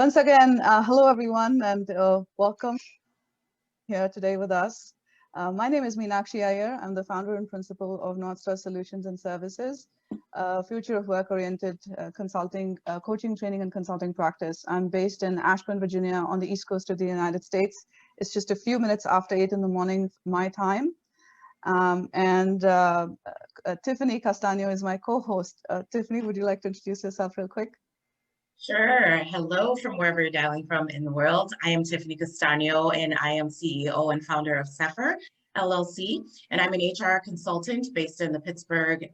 Once again, hello everyone, and welcome here today with us. My name is Meenakshi Iyer. I'm the founder and principal of NorthStar Solutions and Services, future of work-oriented consulting, coaching, training, and consulting practice. I'm based in Ashburn, Virginia, on the East Coast of the United States. It's just a few minutes after 8 in the morning, my time. Tiffany Castagno is my co-host. Tiffany, would you like to introduce yourself real quick? Sure. Hello from wherever you're dialing from in the world. I am Tiffany Castagno, and I am CEO and founder of CEPHR, LLC, and I'm an HR consultant based in the Pittsburgh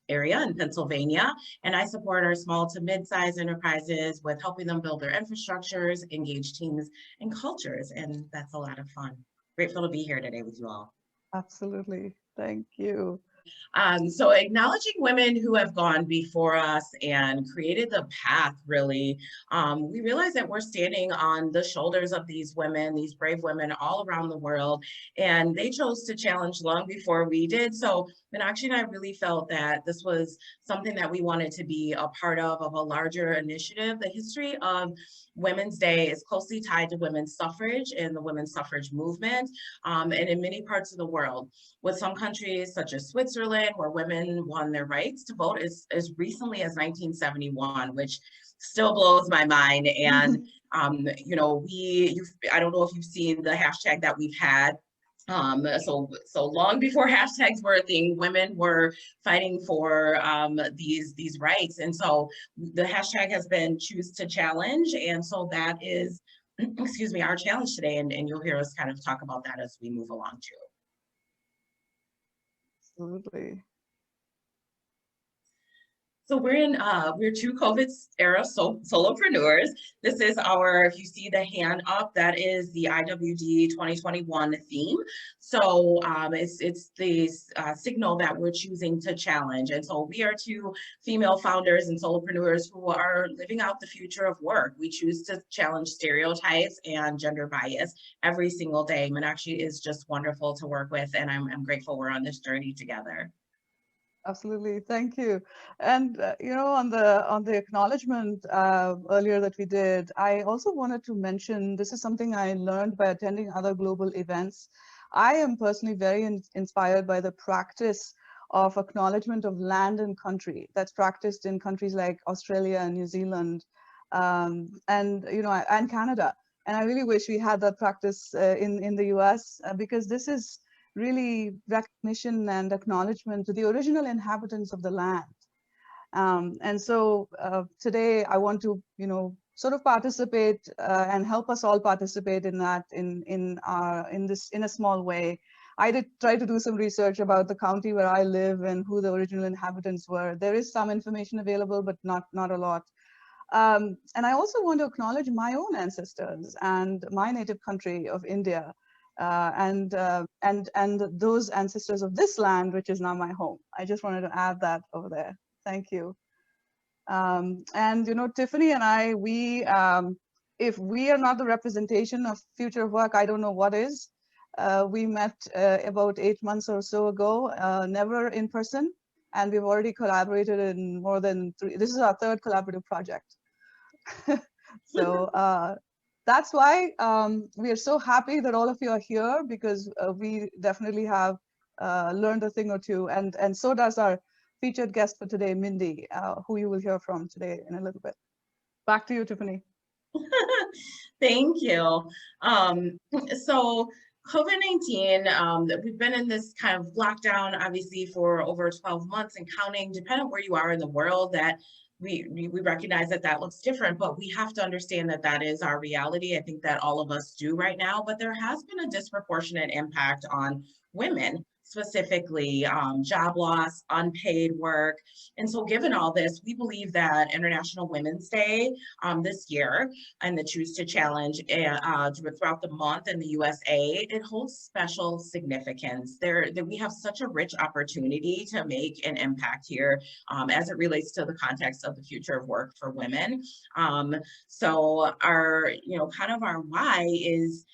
area in Pennsylvania, and I support our small to mid-sized enterprises with helping them build their infrastructures, engage teams, and cultures, and that's a lot of fun. Grateful to be here today with you all. Absolutely. Thank you. So acknowledging women who have gone before us and created the path, really, we realize that we're standing on the shoulders of these women, these brave women all around the world, and they chose to challenge long before we did. So Meenakshi and I really felt that this was something that we wanted to be a part of a larger initiative. The history of Women's Day is closely tied to women's suffrage and the women's suffrage movement, and in many parts of the world, with some countries such as Switzerland, where women won their rights to vote as recently as 1971, which still blows my mind. And, you know, I don't know if you've seen the hashtag that we've had. So long before hashtags were a thing, women were fighting for these rights. And so the hashtag has been choose to challenge. And so that is, excuse me, our challenge today. And you'll hear us kind of talk about that as we move along too. Absolutely. So we're two COVID era solopreneurs. This is our, if you see the hand up, that is the IWD 2021 theme. So it's the signal that we're choosing to challenge. And so we are two female founders and solopreneurs who are living out the future of work. We choose to challenge stereotypes and gender bias every single day. Meenakshi is just wonderful to work with, and I'm grateful we're on this journey together. Absolutely, thank you. And you know, on the acknowledgement earlier that we did, I also wanted to mention this is something I learned by attending other global events. I am personally very inspired by the practice of acknowledgement of land and country that's practiced in countries like Australia and New Zealand, and you know, and Canada. And I really wish we had that practice in the US because this is really recognition and acknowledgement to the original inhabitants of the land. And so today I want to, you know, sort of participate and help us all participate in that in a small way. I did try to do some research about the county where I live and who the original inhabitants were. There is some information available, but not a lot. And I also want to acknowledge my own ancestors and my native country of India. And those ancestors of this land, which is now my home. I just wanted to add that over there. Thank you. And you know, Tiffany and I, if we are not the representation of future of work, I don't know what is. We met about 8 months or so ago, never in person, and we've already collaborated in more than 3. This is our 3rd collaborative project. So. That's why we are so happy that all of you are here, because we definitely have learned a thing or two, and so does our featured guest for today, Mindee, who you will hear from today in a little bit. Back to you, Tiffany. Thank you. So COVID-19, we've been in this kind of lockdown, obviously, for over 12 months and counting, depending on where you are in the world, that we recognize that that looks different, but we have to understand that that is our reality. I think that all of us do right now, but there has been a disproportionate impact on women, specifically job loss, unpaid work. And so given all this, we believe that International Women's Day this year and the Choose to Challenge throughout the month in the USA, it holds special significance. We have such a rich opportunity to make an impact here as it relates to the context of the future of work for women. So our, you know, kind of our why is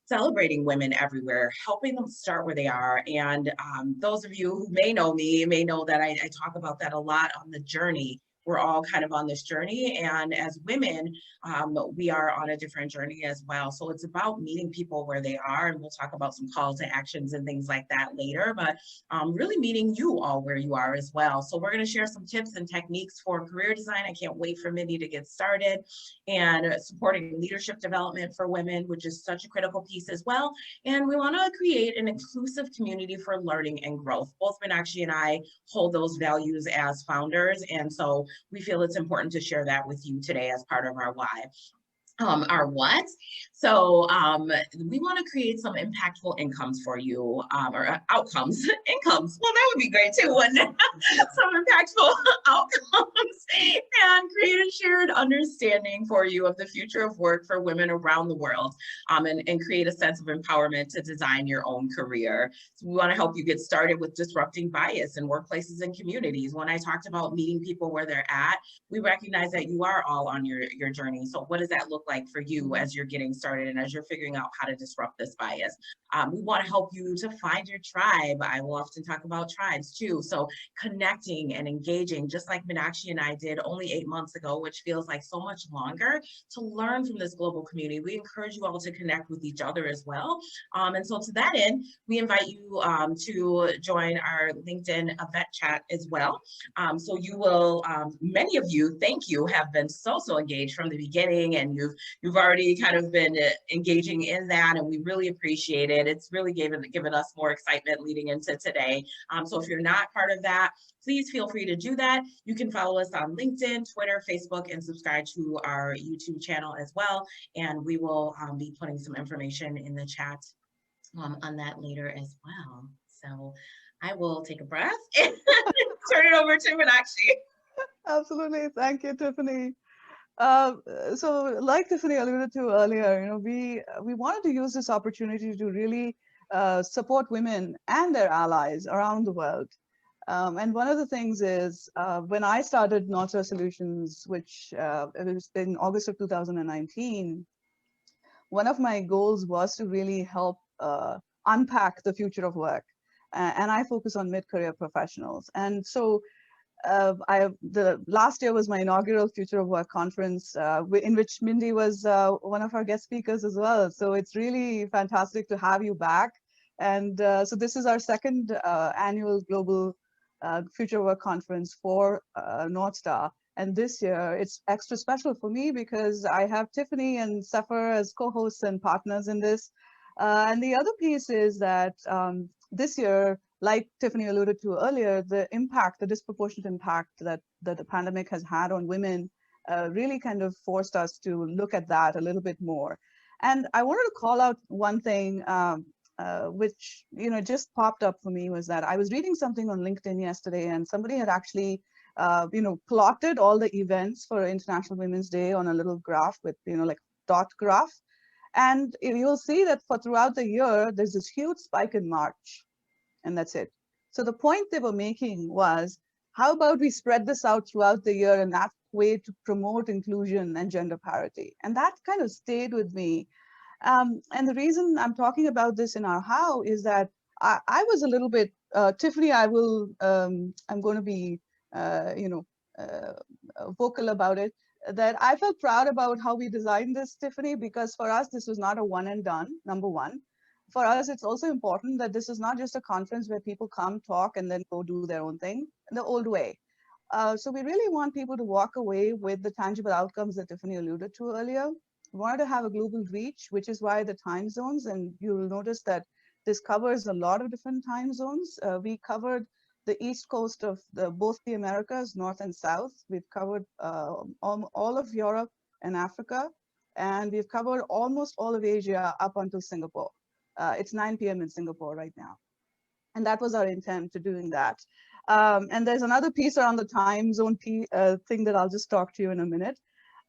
celebrating women everywhere, helping them start where they are. And those of you who may know me may know that I talk about that a lot on the journey. we're all kind of on this journey. And as women, we are on a different journey as well. So it's about meeting people where they are. And we'll talk about some calls to actions and things like that later, but really meeting you all where you are as well. So we're going to share some tips and techniques for career design. I can't wait for Mindee to get started, and supporting leadership development for women, which is such a critical piece as well. And we want to create an inclusive community for learning and growth. Both Meenakshi and I hold those values as founders. And so we feel it's important to share that with you today as part of our why. Our what? So we want to create some impactful incomes for you, or outcomes, incomes. Well, that would be great too, wouldn't it? Some impactful outcomes, and create a shared understanding for you of the future of work for women around the world, and create a sense of empowerment to design your own career. So we want to help you get started with disrupting bias in workplaces and communities. When I talked about meeting people where they're at, we recognize that you are all on your journey. So what does that look like for you as you're getting started and as you're figuring out how to disrupt this bias? We want to help you to find your tribe. I will often talk about tribes too. So connecting and engaging, just like Meenakshi and I did only 8 months ago, which feels like so much longer, to learn from this global community. We encourage you all to connect with each other as well. And so to that end, we invite you to join our LinkedIn event chat as well. So you will, many of you, thank you, have been so engaged from the beginning, and you've already kind of been engaging in that, and we really appreciate it. It's really given us more excitement leading into today. So if you're not part of that, please feel free to do that. You can follow us on LinkedIn, Twitter, Facebook, and subscribe to our YouTube channel as well. And we will be putting some information in the chat on that later as well. So I will take a breath and turn it over to Meenakshi. Absolutely. Thank you, Tiffany. So like Tiffany alluded to earlier, we wanted to use this opportunity to really support women and their allies around the world. And one of the things is when I started NorthStar Solutions, which it was in August of 2019, one of my goals was to really help unpack the future of work. And I focus on mid-career professionals. And so the last year was my inaugural Future of Work conference, in which Mindee was one of our guest speakers as well. So it's really fantastic to have you back. And so this is our second annual Global Future of Work conference for NorthStar. And this year it's extra special for me because I have Tiffany and CEPHR as co-hosts and partners in this. And the other piece is that this year, like Tiffany alluded to earlier, the disproportionate impact that the pandemic has had on women really kind of forced us to look at that a little bit more. And I wanted to call out one thing which just popped up for me, was that I was reading something on LinkedIn yesterday, and somebody had actually plotted all the events for International Women's Day on a little graph with like dot graph. And you'll see that throughout the year, there's this huge spike in March. And that's it. So the point they were making was, how about we spread this out throughout the year, and that way to promote inclusion and gender parity? And that kind of stayed with me. And the reason I'm talking about this in our how is that I was a little bit, Tiffany, I'm going to be, vocal about it, that I felt proud about how we designed this, Tiffany, because for us, this was not a one and done, number one. For us, it's also important that this is not just a conference where people come, talk, and then go do their own thing in the old way. So we really want people to walk away with the tangible outcomes that Tiffany alluded to earlier. We wanted to have a global reach, which is why the time zones, and you'll notice that this covers a lot of different time zones. We covered the East Coast of both the Americas, North and South. We've covered all of Europe and Africa, and we've covered almost all of Asia up until Singapore. It's 9 p.m. in Singapore right now. And that was our intent to doing that. And there's another piece around the time zone thing that I'll just talk to you in a minute.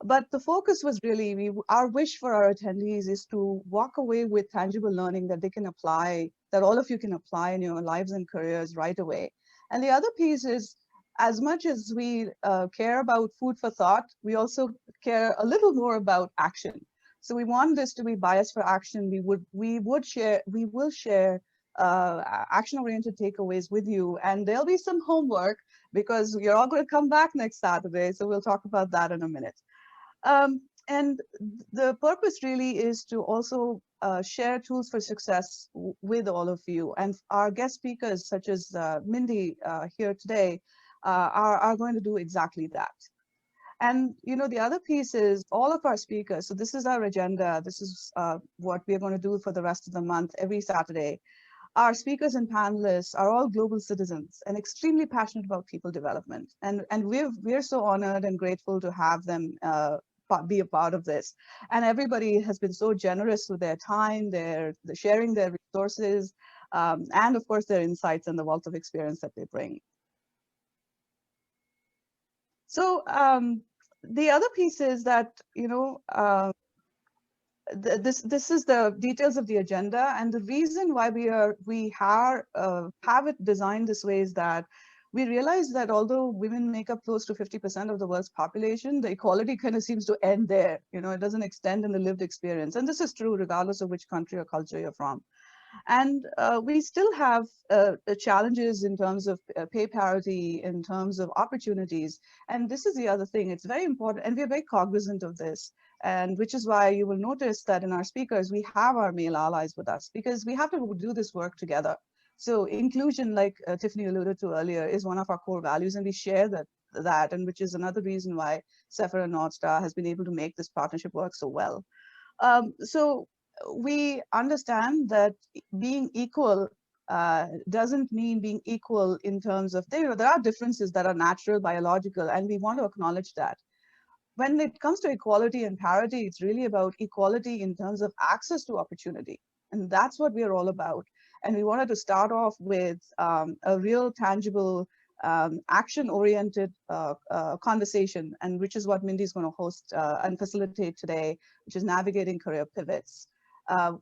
But the focus was really, our wish for our attendees is to walk away with tangible learning that they can apply, that all of you can apply in your lives and careers right away. And the other piece is, as much as we care about food for thought, we also care a little more about action. So we want this to be bias for action. We will share action-oriented takeaways with you, and there'll be some homework because you're all going to come back next Saturday. So we'll talk about that in a minute. And the purpose really is to also share tools for success with all of you. And our guest speakers, such as Mindee here today, are going to do exactly that. And the other piece is all of our speakers. So this is our agenda. This is what we are going to do for the rest of the month, every Saturday. Our speakers and panelists are all global citizens and extremely passionate about people development. And we're so honored and grateful to have them be a part of this. And everybody has been so generous with their time, their sharing their resources, and of course their insights and the wealth of experience that they bring. So the other piece is that, this is the details of the agenda, and the reason why we have it designed this way is that we realize that although women make up close to 50% of the world's population, the equality kind of seems to end there. It doesn't extend in the lived experience, and this is true regardless of which country or culture you're from. And we still have challenges in terms of pay parity, in terms of opportunities. And this is the other thing. It's very important, and we're very cognizant of this. And which is why you will notice that in our speakers, we have our male allies with us, because we have to do this work together. So inclusion, like Tiffany alluded to earlier, is one of our core values, and we share that, and which is another reason why CEPHR and NorthStar has been able to make this partnership work so well. So we understand that being equal doesn't mean being equal in terms of, there are differences that are natural, biological, and we want to acknowledge that. When it comes to equality and parity, it's really about equality in terms of access to opportunity. And that's what we're all about. And we wanted to start off with a real tangible action-oriented conversation, and which is what Mindee is going to host and facilitate today, which is navigating career pivots.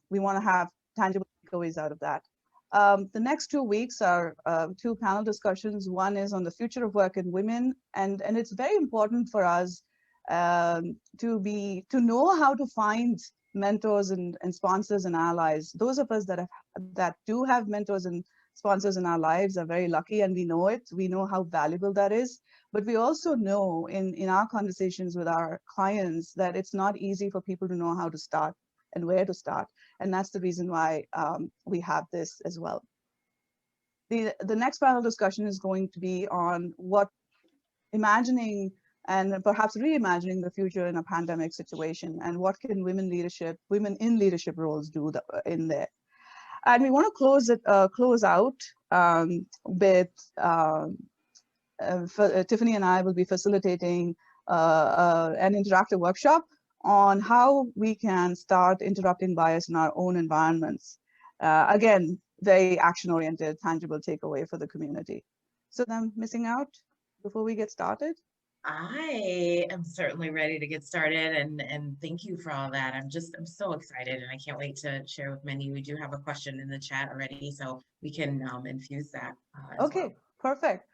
We want to have tangible takeaways out of that. The next 2 weeks are 2 panel discussions. One is on the future of work in women, and it's very important for us to know how to find mentors and sponsors and allies. Those of us that do have mentors and sponsors in our lives are very lucky, and we know it. We know how valuable that is. But we also know in our conversations with our clients that it's not easy for people to know how to start and where to start. And that's the reason why we have this as well. The next panel discussion is going to be on imagining and perhaps reimagining the future in a pandemic situation, and what can women in leadership roles do in there. And we want to close out with Tiffany and I will be facilitating an interactive workshop on how we can start interrupting bias in our own environments. Again, very action-oriented, tangible takeaway for the community. So I'm missing out before we get started? I am certainly ready to get started, and thank you for all that. I'm so excited, and I can't wait to share with Mindee. We do have a question in the chat already, so we can infuse that. Okay, well. Perfect.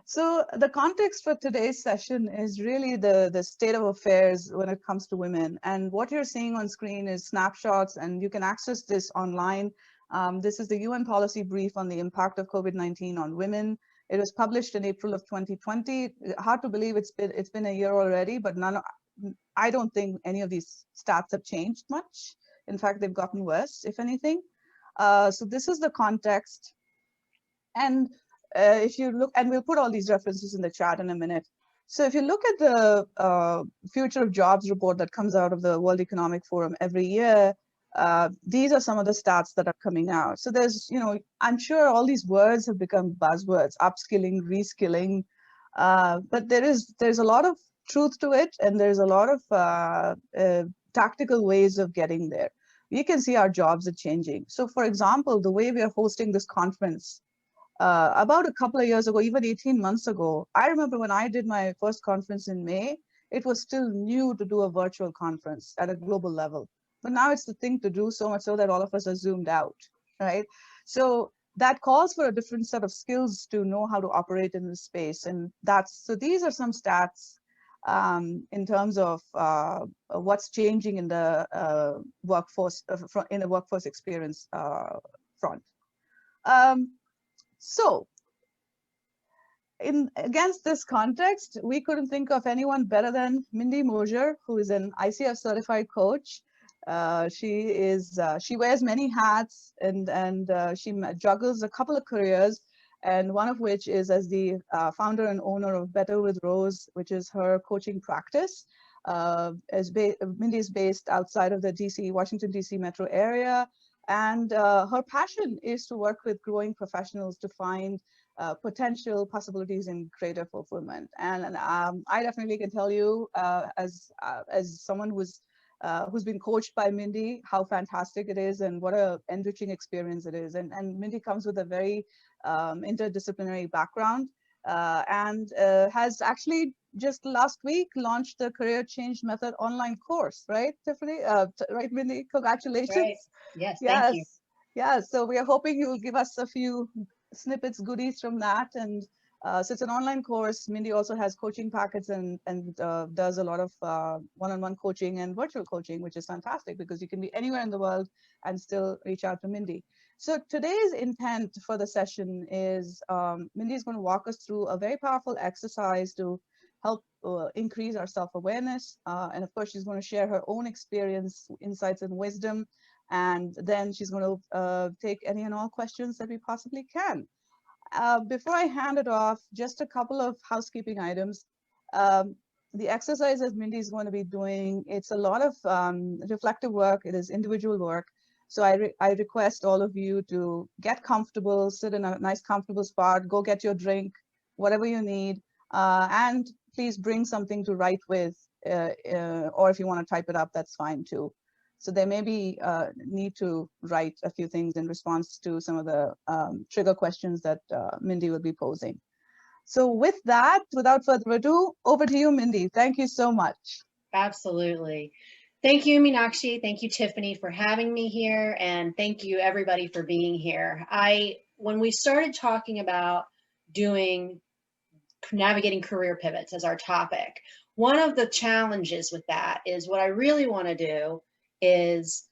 So the context for today's session is really the state of affairs when it comes to women. And what you're seeing on screen is snapshots, and you can access this online. This is the UN policy brief on the impact of COVID-19 on women. It was published in April of 2020. Hard to believe it's been a year already, but I don't think any of these stats have changed much. In fact, they've gotten worse, if anything. So this is the context. And if you look, and we'll put all these references in the chat in a minute. So if you look at the Future of Jobs report that comes out of the World Economic Forum every year, these are some of the stats that are coming out. So there's, I'm sure all these words have become buzzwords, upskilling, reskilling, but there's a lot of truth to it, and there's a lot of tactical ways of getting there. We can see our jobs are changing. So for example, the way we are hosting this conference, about a couple of years ago, even 18 months ago, I remember when I did my first conference in May, it was still new to do a virtual conference at a global level. But now it's the thing to do, so much so that all of us are zoomed out, right? So that calls for a different set of skills to know how to operate in this space. And so these are some stats in terms of what's changing in the workforce, in the workforce experience front. So against this context, we couldn't think of anyone better than Mindee Mosher, who is an ICF-certified coach. She wears many hats, and she juggles a couple of careers, and one of which is as the founder and owner of Better with Rose, which is her coaching practice. Mindee is based outside of the Washington, D.C. metro area, and her passion is to work with growing professionals to find potential possibilities in greater fulfillment. And I definitely can tell you, as someone who's been coached by Mindee, how fantastic it is and what a enriching experience it is. And Mindee comes with a very interdisciplinary background, and has actually just last week launched the Career Change Method online course, right, Tiffany? Right, Mindee? Congratulations. Right. Yes, yes. Thank you. Yeah, so we are hoping you'll give us a few snippets, goodies from that. And so it's an online course. Mindee also has coaching packets and does a lot of one-on-one coaching and virtual coaching, which is fantastic because you can be anywhere in the world and still reach out to Mindee. So today's intent for the session is Mindee is going to walk us through a very powerful exercise to help increase our self-awareness. And of course, she's going to share her own experience, insights, and wisdom. And then she's going to take any and all questions that we possibly can. Before I hand it off, just a couple of housekeeping items. The exercise that Mindee is going to be doing, it's a lot of reflective work. It is individual work. So I request all of you to get comfortable, sit in a nice comfortable spot, go get your drink, whatever you need, and please bring something to write with, or if you want to type it up, that's fine too. So there may be need to write a few things in response to some of the trigger questions that Mindee will be posing. So with that, without further ado, over to you, Mindee. Thank you so much. Absolutely. Thank you, Meenakshi. Thank you, Tiffany, for having me here. And thank you, everybody, for being here. When we started talking about navigating career pivots as our topic, one of the challenges with that is what I really want to do is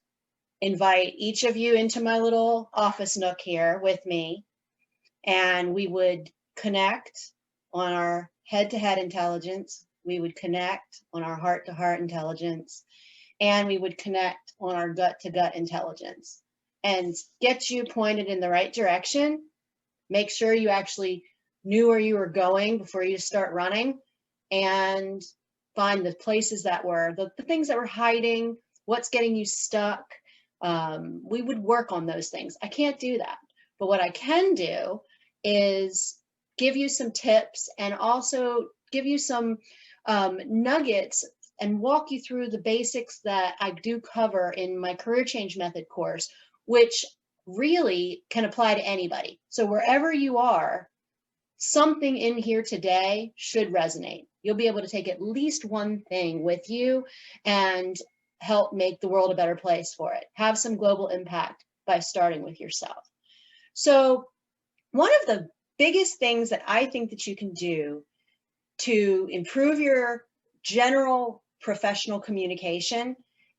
invite each of you into my little office nook here with me, and we would connect on our head-to-head intelligence, we would connect on our heart-to-heart intelligence, and we would connect on our gut-to-gut intelligence and get you pointed in the right direction. Make sure you actually knew where you were going before you start running, and find the places that were the things that were hiding, what's getting you stuck. We would work on those things. I can't do that. But what I can do is give you some tips and also give you some nuggets and walk you through the basics that I do cover in my Career Change Method course, which really can apply to anybody. So wherever you are, something in here today should resonate. You'll be able to take at least one thing with you and help make the world a better place for it. Have some global impact by starting with yourself. So one of the biggest things that I think that you can do to improve your general professional communication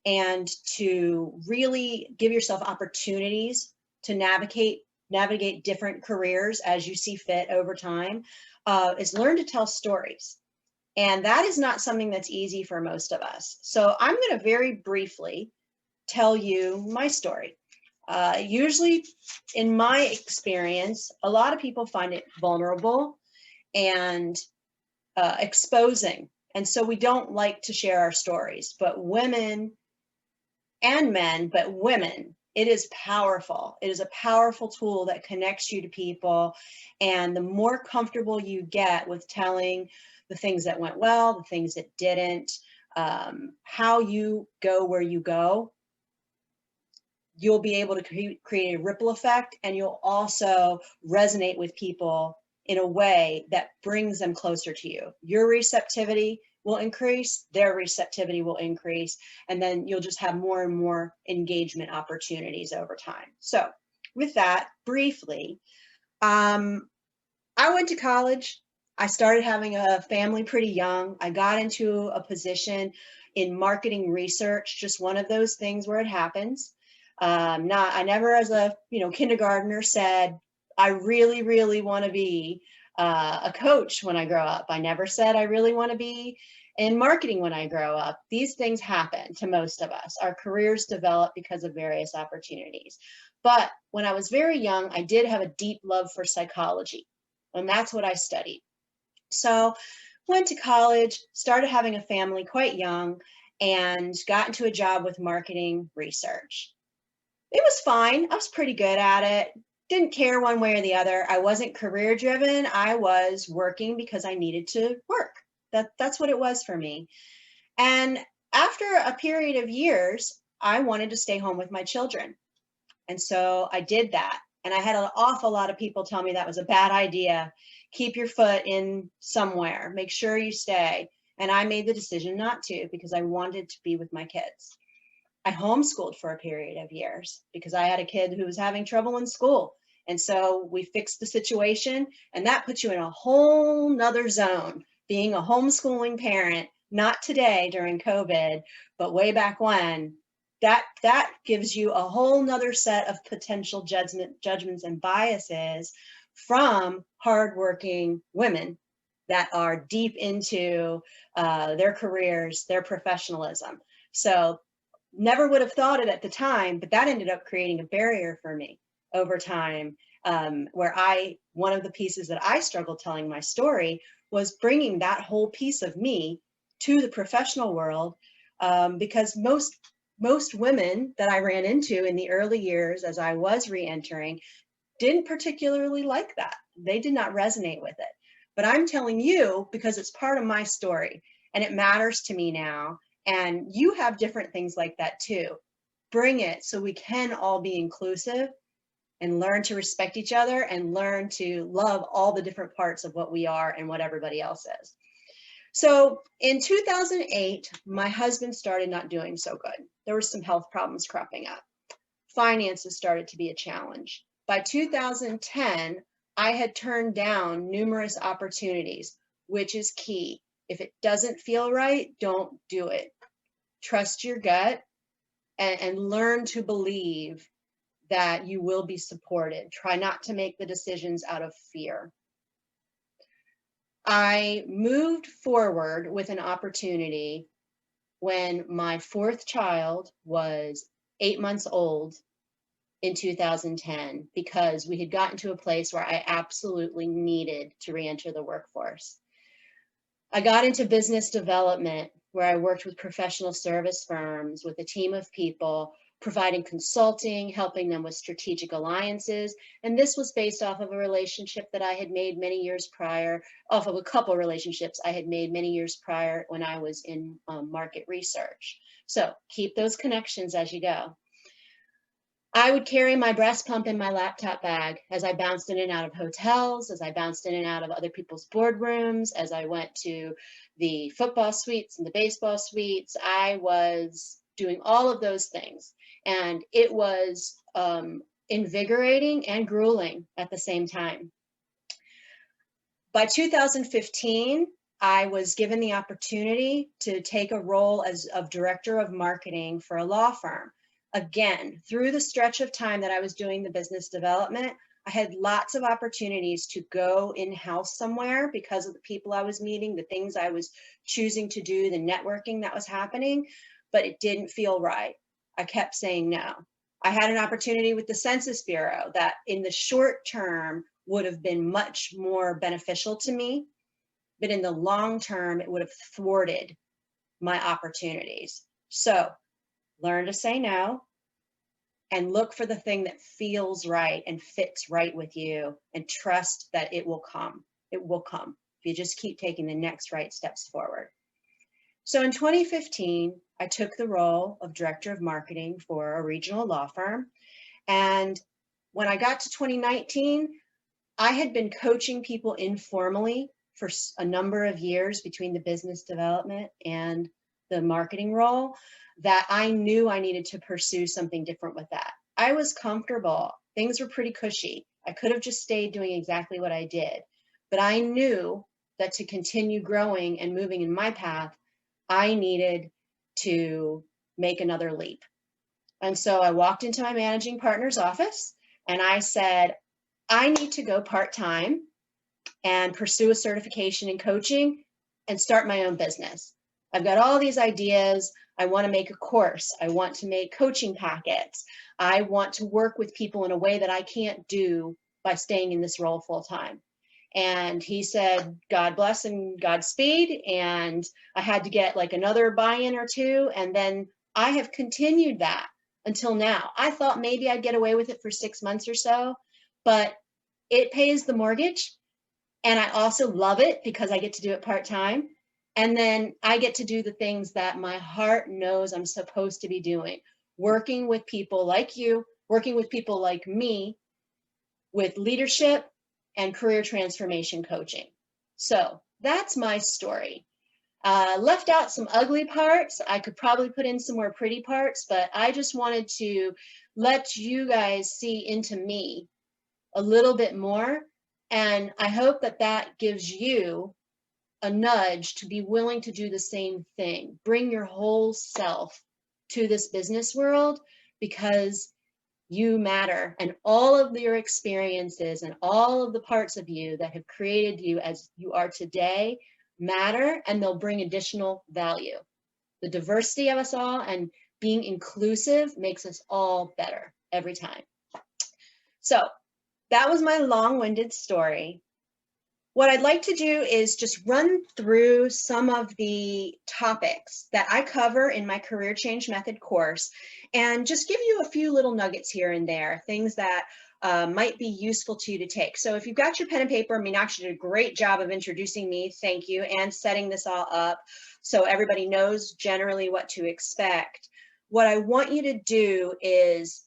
and to really give yourself opportunities to navigate different careers as you see fit over time is learn to tell stories. And that is not something that's easy for most of us. So I'm going to very briefly tell you my story. Usually, in my experience, a lot of people find it vulnerable and exposing. And so we don't like to share our stories. But women and men, but women, it is powerful. It is a powerful tool that connects you to people. And the more comfortable you get with telling the things that went well, the things that didn't, how you go where you go, you'll be able to create a ripple effect, and you'll also resonate with people in a way that brings them closer to you. Your receptivity will increase, their receptivity will increase, and then you'll just have more and more engagement opportunities over time. So with that, briefly, I went to college. I started having a family pretty young. I got into a position in marketing research, just one of those things where it happens. I never as a kindergartner said, I really, really want to be a coach when I grow up. I never said I really want to be in marketing when I grow up. These things happen to most of us. Our careers develop because of various opportunities. But when I was very young, I did have a deep love for psychology, and that's what I studied. So went to college, started having a family quite young, and got into a job with marketing research. It was fine. I was pretty good at it. Didn't care one way or the other. I wasn't career driven. I was working because I needed to work. That's what it was for me. And after a period of years, I wanted to stay home with my children. And so I did that. And I had an awful lot of people tell me that was a bad idea. Keep your foot in somewhere. Make sure you stay. And I made the decision not to because I wanted to be with my kids. I homeschooled for a period of years because I had a kid who was having trouble in school. And so we fixed the situation, and that puts you in a whole nother zone, being a homeschooling parent, not today during COVID, but way back when. That gives you a whole nother set of potential judgments and biases from hardworking women that are deep into their careers, their professionalism. So never would have thought it at the time, but that ended up creating a barrier for me over time, where one of the pieces that I struggled telling my story was bringing that whole piece of me to the professional world, because most women that I ran into in the early years as I was re-entering didn't particularly like that. They did not resonate with it. But I'm telling you because it's part of my story and it matters to me now. And you have different things like that too. Bring it so we can all be inclusive and learn to respect each other and learn to love all the different parts of what we are and what everybody else is. So in 2008, my husband started not doing so good. There were some health problems cropping up. Finances started to be a challenge. By 2010, I had turned down numerous opportunities, which is key. If it doesn't feel right, don't do it. Trust your gut and learn to believe that you will be supported. Try not to make the decisions out of fear. I moved forward with an opportunity when my fourth child was 8 months old in 2010, because we had gotten to a place where I absolutely needed to re-enter the workforce. I got into business development, where I worked with professional service firms with a team of people, providing consulting, helping them with strategic alliances. And this was based off of a relationship that I had made many years prior, off of a couple relationships I had made many years prior when I was in market research. So keep those connections as you go. I would carry my breast pump in my laptop bag as I bounced in and out of hotels, as I bounced in and out of other people's boardrooms, as I went to the football suites and the baseball suites. I was doing all of those things. And it was invigorating and grueling at the same time. By 2015, I was given the opportunity to take a role of director of marketing for a law firm. Again, through the stretch of time that I was doing the business development, I had lots of opportunities to go in-house somewhere because of the people I was meeting, the things I was choosing to do, the networking that was happening, but it didn't feel right. I kept saying no. I had an opportunity with the Census Bureau that in the short term would have been much more beneficial to me, but in the long term, it would have thwarted my opportunities. So learn to say no and look for the thing that feels right and fits right with you and trust that it will come. It will come if you just keep taking the next right steps forward. So in 2015, I took the role of director of marketing for a regional law firm. And when I got to 2019, I had been coaching people informally for a number of years between the business development and the marketing role, that I knew I needed to pursue something different with that. I was comfortable. Things were pretty cushy. I could have just stayed doing exactly what I did. But I knew that to continue growing and moving in my path, I needed to make another leap. And so I walked into my managing partner's office and I said, I need to go part-time and pursue a certification in coaching and start my own business. I've got all these ideas. I want to make a course. I want to make coaching packets. I want to work with people in a way that I can't do by staying in this role full time. And he said, God bless and Godspeed. And I had to get like another buy-in or two. And then I have continued that until now. I thought maybe I'd get away with it for 6 months or so, but it pays the mortgage. And I also love it because I get to do it part-time. And then I get to do the things that my heart knows I'm supposed to be doing, working with people like you, working with people like me, with leadership and career transformation coaching. So that's my story. Left out some ugly parts. I could probably put in some more pretty parts, but I just wanted to let you guys see into me a little bit more. And I hope that that gives you a nudge to be willing to do the same thing. Bring your whole self to this business world because you matter, and all of your experiences and all of the parts of you that have created you as you are today matter, and they'll bring additional value. The diversity of us all and being inclusive makes us all better every time. So that was my long-winded story. What I'd like to do is just run through some of the topics that I cover in my Career Change Method course and just give you a few little nuggets here and there, things that might be useful to you to take. So if you've got your pen and paper, Meenakshi did a great job of introducing me, thank you, and setting this all up so everybody knows generally what to expect. What I want you to do is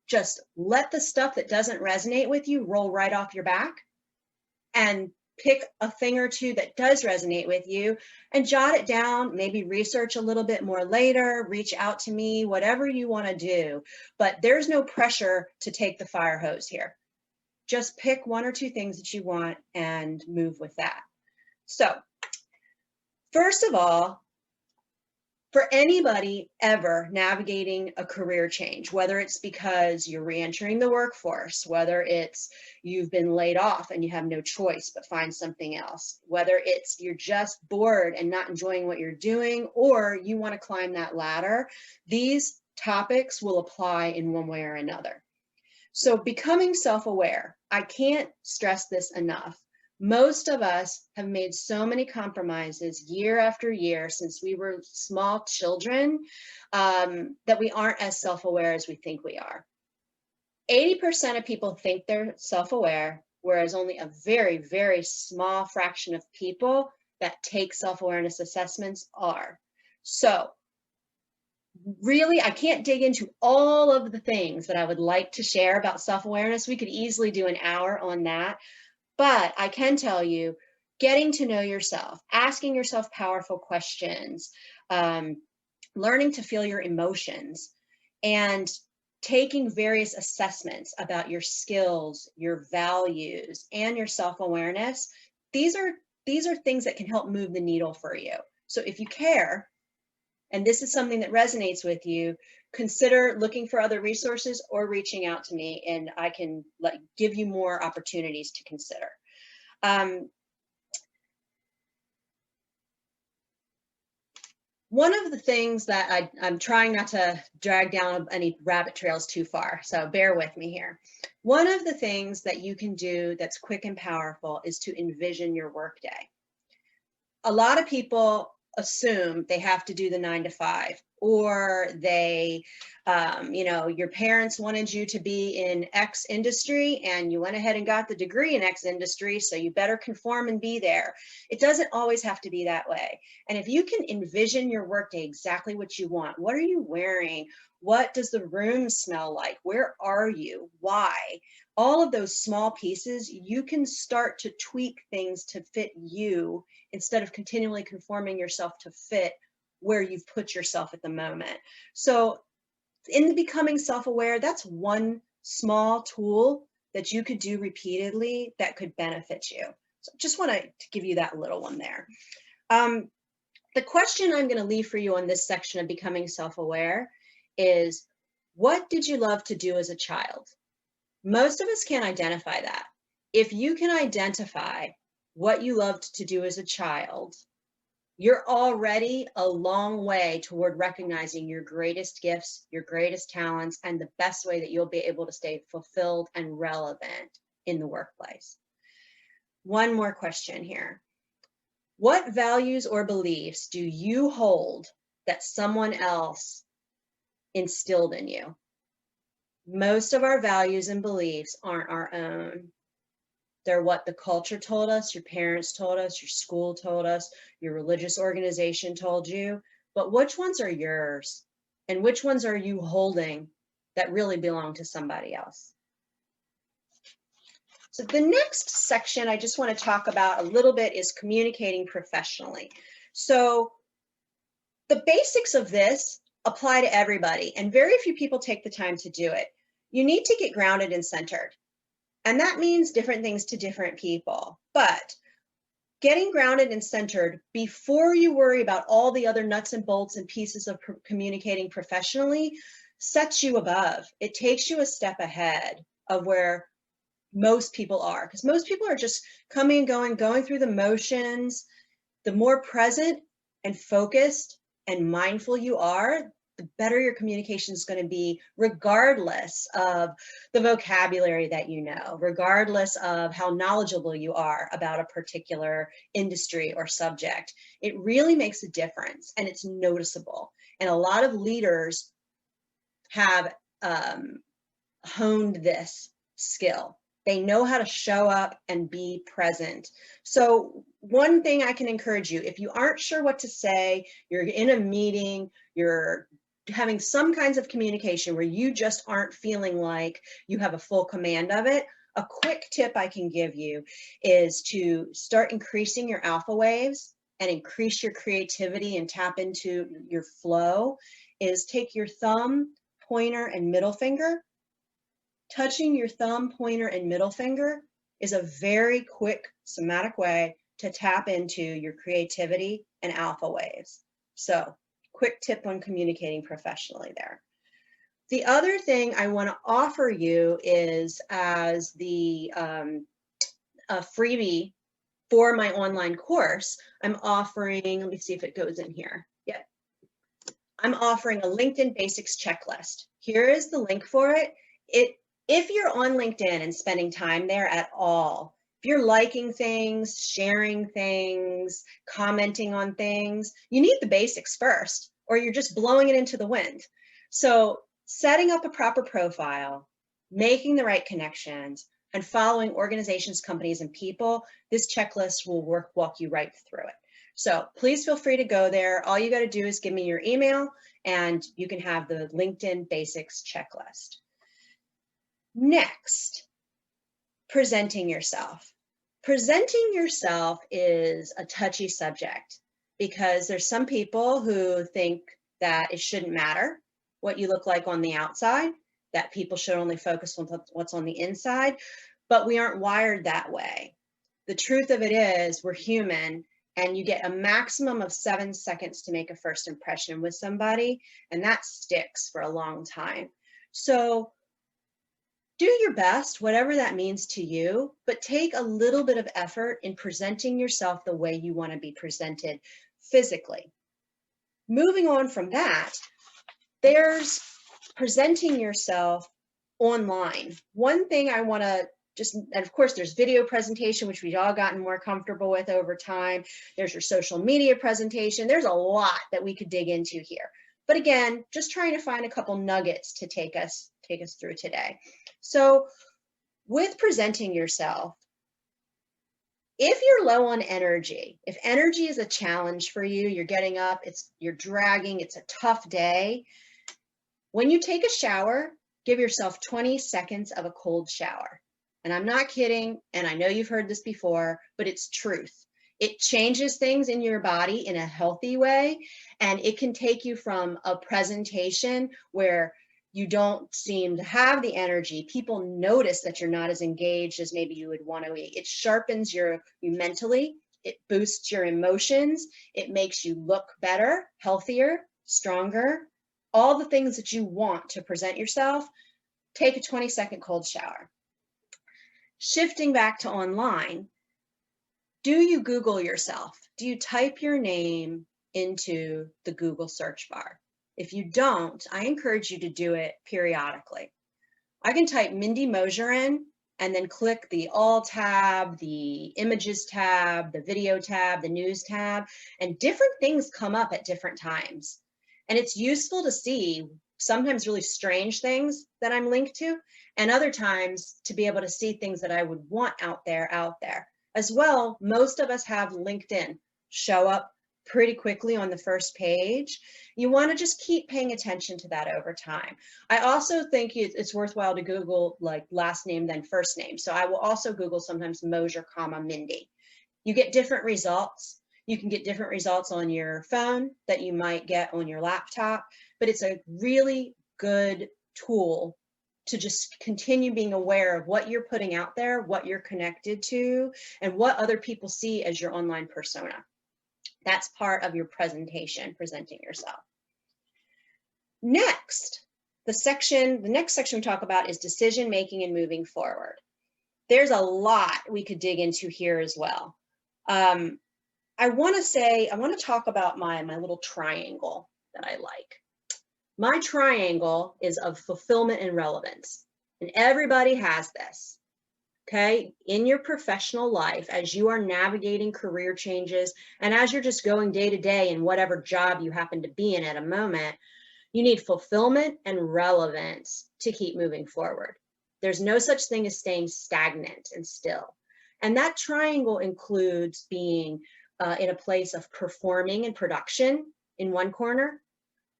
just let the stuff that doesn't resonate with you roll right off your back, and pick a thing or two that does resonate with you and jot it down, maybe research a little bit more later, reach out to me, whatever you want to do. But there's no pressure to take the fire hose here. Just pick one or two things that you want and move with that. So first of all, for anybody ever navigating a career change, whether it's because you're reentering the workforce, whether it's you've been laid off and you have no choice but find something else, whether it's you're just bored and not enjoying what you're doing, or you want to climb that ladder, these topics will apply in one way or another. So becoming self-aware, I can't stress this enough. Most of us have made so many compromises year after year since we were small children that we aren't as self-aware as we think we are. 80% of people think they're self-aware, whereas only a very, very small fraction of people that take self-awareness assessments are. So really, I can't dig into all of the things that I would like to share about self-awareness. We could easily do an hour on that. But I can tell you, getting to know yourself, asking yourself powerful questions, learning to feel your emotions, and taking various assessments about your skills, your values, and your self-awareness, these are things that can help move the needle for you. So if you care, and this is something that resonates with you, consider looking for other resources or reaching out to me, and I can give you more opportunities to consider. One of the things that I'm trying not to drag down any rabbit trails too far, so bear with me here. One of the things that you can do that's quick and powerful is to envision your workday. A lot of people assume they have to do the 9 to 5, or they, your parents wanted you to be in X industry and you went ahead and got the degree in X industry, so you better conform and be there. It doesn't always have to be that way. And if you can envision your workday exactly what you want, what are you wearing? What does the room smell like? Where are you? Why? All of those small pieces, you can start to tweak things to fit you instead of continually conforming yourself to fit where you've put yourself at the moment. So in the becoming self-aware, that's one small tool that you could do repeatedly that could benefit you. So just want to give you that little one there. The question I'm going to leave for you on this section of becoming self-aware is, what did you love to do as a child? Most of us can't identify that. if you can identify what you loved to do as a child, you're already a long way toward recognizing your greatest gifts, your greatest talents, and the best way that you'll be able to stay fulfilled and relevant in the workplace. One more question here. What values or beliefs do you hold that someone else instilled in you? Most of our values and beliefs aren't our own. They're what the culture told us, your parents told us, your school told us, your religious organization told you. But which ones are yours? And which ones are you holding that really belong to somebody else? So the next section I just want to talk about a little bit is communicating professionally. So the basics of this apply to everybody, and very few people take the time to do it. You need to get grounded and centered. And that means different things to different people. But getting grounded and centered before you worry about all the other nuts and bolts and pieces of communicating professionally sets you above. It takes you a step ahead of where most people are, because most people are just coming and going through the motions. The more present and focused and mindful you are, the better your communication is going to be, regardless of the vocabulary that you know, regardless of how knowledgeable you are about a particular industry or subject. It really makes a difference, and it's noticeable. And a lot of leaders have honed this skill. They know how to show up and be present. So one thing I can encourage you, if you aren't sure what to say, you're in a meeting, you're having some kinds of communication where you just aren't feeling like you have a full command of it, a quick tip I can give you is to start increasing your alpha waves and increase your creativity and tap into your flow, is take your thumb, pointer, and middle finger. Touching your thumb, pointer, and middle finger is a very quick somatic way to tap into your creativity and alpha waves. So, quick tip on communicating professionally there. The other thing I want to offer you is as the a freebie for my online course, I'm offering, let me see if it goes in here. Yeah. I'm offering a LinkedIn Basics checklist. Here is the link for it. If you're on LinkedIn and spending time there at all, if you're liking things, sharing things, commenting on things, you need the basics first, or you're just blowing it into the wind. So setting up a proper profile, making the right connections, and following organizations, companies, and people, this checklist will walk you right through it. So please feel free to go there. All you got to do is give me your email, and you can have the LinkedIn Basics checklist. Next, presenting yourself. Presenting yourself is a touchy subject because there's some people who think that it shouldn't matter what you look like on the outside, that people should only focus on what's on the inside, but we aren't wired that way. The truth of it is we're human, and you get a maximum of 7 seconds to make a first impression with somebody, and that sticks for a long time. So do your best, whatever that means to you, but take a little bit of effort in presenting yourself the way you want to be presented physically. Moving on from that, there's presenting yourself online. One thing I want to and of course there's video presentation, which we've all gotten more comfortable with over time. There's your social media presentation. There's a lot that we could dig into here. But again, just trying to find a couple nuggets to take us through today. So with presenting yourself, if you're low on energy, if energy is a challenge for you, you're getting up, you're dragging, it's a tough day, when you take a shower, give yourself 20 seconds of a cold shower. And I'm not kidding, and I know you've heard this before, but it's truth. It changes things in your body in a healthy way, and it can take you from a presentation where you don't seem to have the energy. People notice that you're not as engaged as maybe you would want to be. It sharpens you mentally. It boosts your emotions. It makes you look better, healthier, stronger, all the things that you want to present yourself. Take a 20-second cold shower. Shifting back to online, do you Google yourself? Do you type your name into the Google search bar? If you don't, I encourage you to do it periodically. I can type Mindee Mosher in and then click the All tab, the Images tab, the Video tab, the News tab, and different things come up at different times. And it's useful to see sometimes really strange things that I'm linked to, and other times to be able to see things that I would want out there. As well, most of us have LinkedIn show up pretty quickly on the first page. You want to just keep paying attention to that over time. I also think it's worthwhile to Google like last name, then first name. So I will also Google sometimes Mosher, Mindee. You get different results. You can get different results on your phone that you might get on your laptop, but it's a really good tool to just continue being aware of what you're putting out there, what you're connected to, and what other people see as your online persona. That's part of your presentation, presenting yourself. Next, the next section we talk about is decision making and moving forward. There's a lot we could dig into here as well. I want to talk about my little triangle that I like. My triangle is of fulfillment and relevance, and everybody has this. Okay, in your professional life, as you are navigating career changes and as you're just going day to day in whatever job you happen to be in at a moment, you need fulfillment and relevance to keep moving forward. There's no such thing as staying stagnant and still. And that triangle includes being in a place of performing and production in one corner,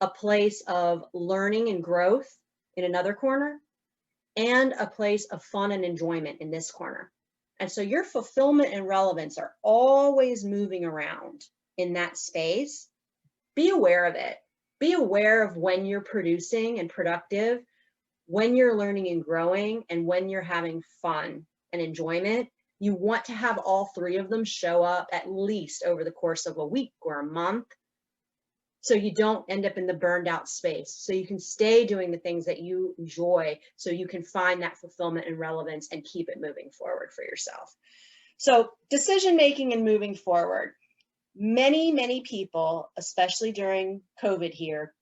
a place of learning and growth in another corner, and a place of fun and enjoyment in this corner. And so your fulfillment and relevance are always moving around in that space. Be aware of it. Be aware of when you're producing and productive, when you're learning and growing, and when you're having fun and enjoyment. You want to have all three of them show up at least over the course of a week or a month, so you don't end up in the burned out space, so you can stay doing the things that you enjoy, so you can find that fulfillment and relevance and keep it moving forward for yourself. So decision making and moving forward. Many people, especially during COVID here,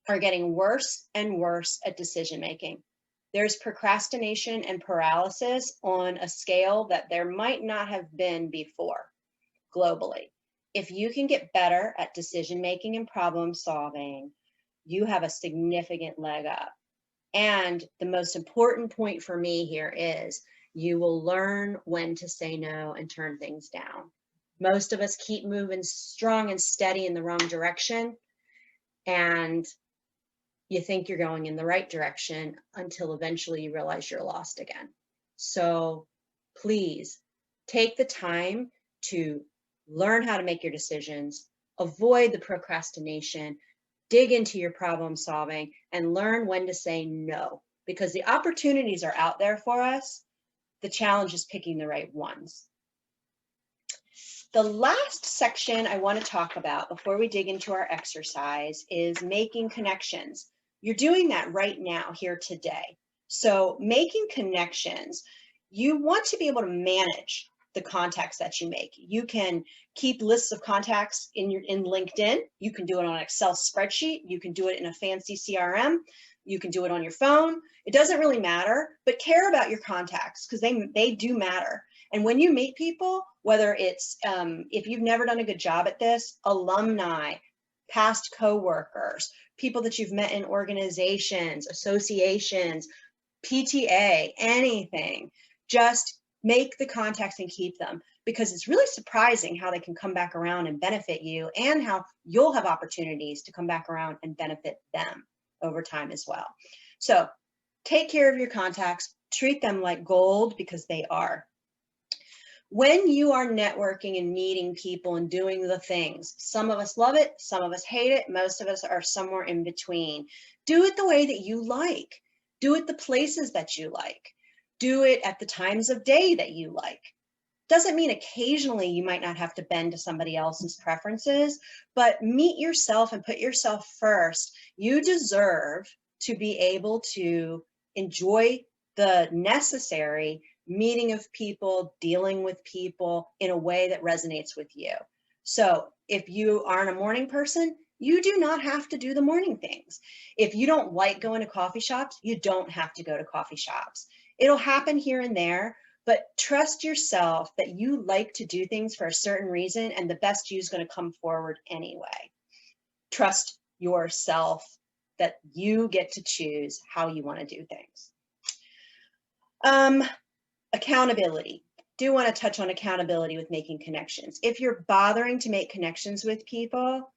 are getting worse and worse at decision making. There's procrastination and paralysis on a scale that there might not have been before globally. If you can get better at decision making and problem solving, you have a significant leg up. And the most important point for me here is you will learn when to say no and turn things down. Most of us keep moving strong and steady in the wrong direction, and you think you're going in the right direction until eventually you realize you're lost again. So please take the time to learn how to make your decisions, avoid the procrastination, dig into your problem solving, and learn when to say no, because the opportunities are out there for us. The challenge is picking the right ones. The last section I want to talk about before we dig into our exercise is making connections. You're doing that right now here today. So making connections, you want to be able to manage the contacts that you make. You can keep lists of contacts in LinkedIn. You can do it on an Excel spreadsheet. You can do it in a fancy CRM. You can do it on your phone. It doesn't really matter, but care about your contacts because they do matter. And when you meet people, whether it's, if you've never done a good job at this, alumni, past coworkers, people that you've met in organizations, associations, PTA, anything, just make the contacts and keep them, because it's really surprising how they can come back around and benefit you, and how you'll have opportunities to come back around and benefit them over time as well. So take care of your contacts, treat them like gold, because they are. When you are networking and meeting people and doing the things, some of us love it, some of us hate it, most of us are somewhere in between. Do it the way that you like. Do it the places that you like. Do it at the times of day that you like. Doesn't mean occasionally you might not have to bend to somebody else's preferences, but meet yourself and put yourself first. You deserve to be able to enjoy the necessary meeting of people, dealing with people in a way that resonates with you. So if you aren't a morning person, you do not have to do the morning things. If you don't like going to coffee shops, you don't have to go to coffee shops. It'll happen here and there, but trust yourself that you like to do things for a certain reason, and the best you is going to come forward anyway. Trust yourself that you get to choose how you want to do things. Accountability. Do want to touch on accountability with making connections. If you're bothering to make connections with people,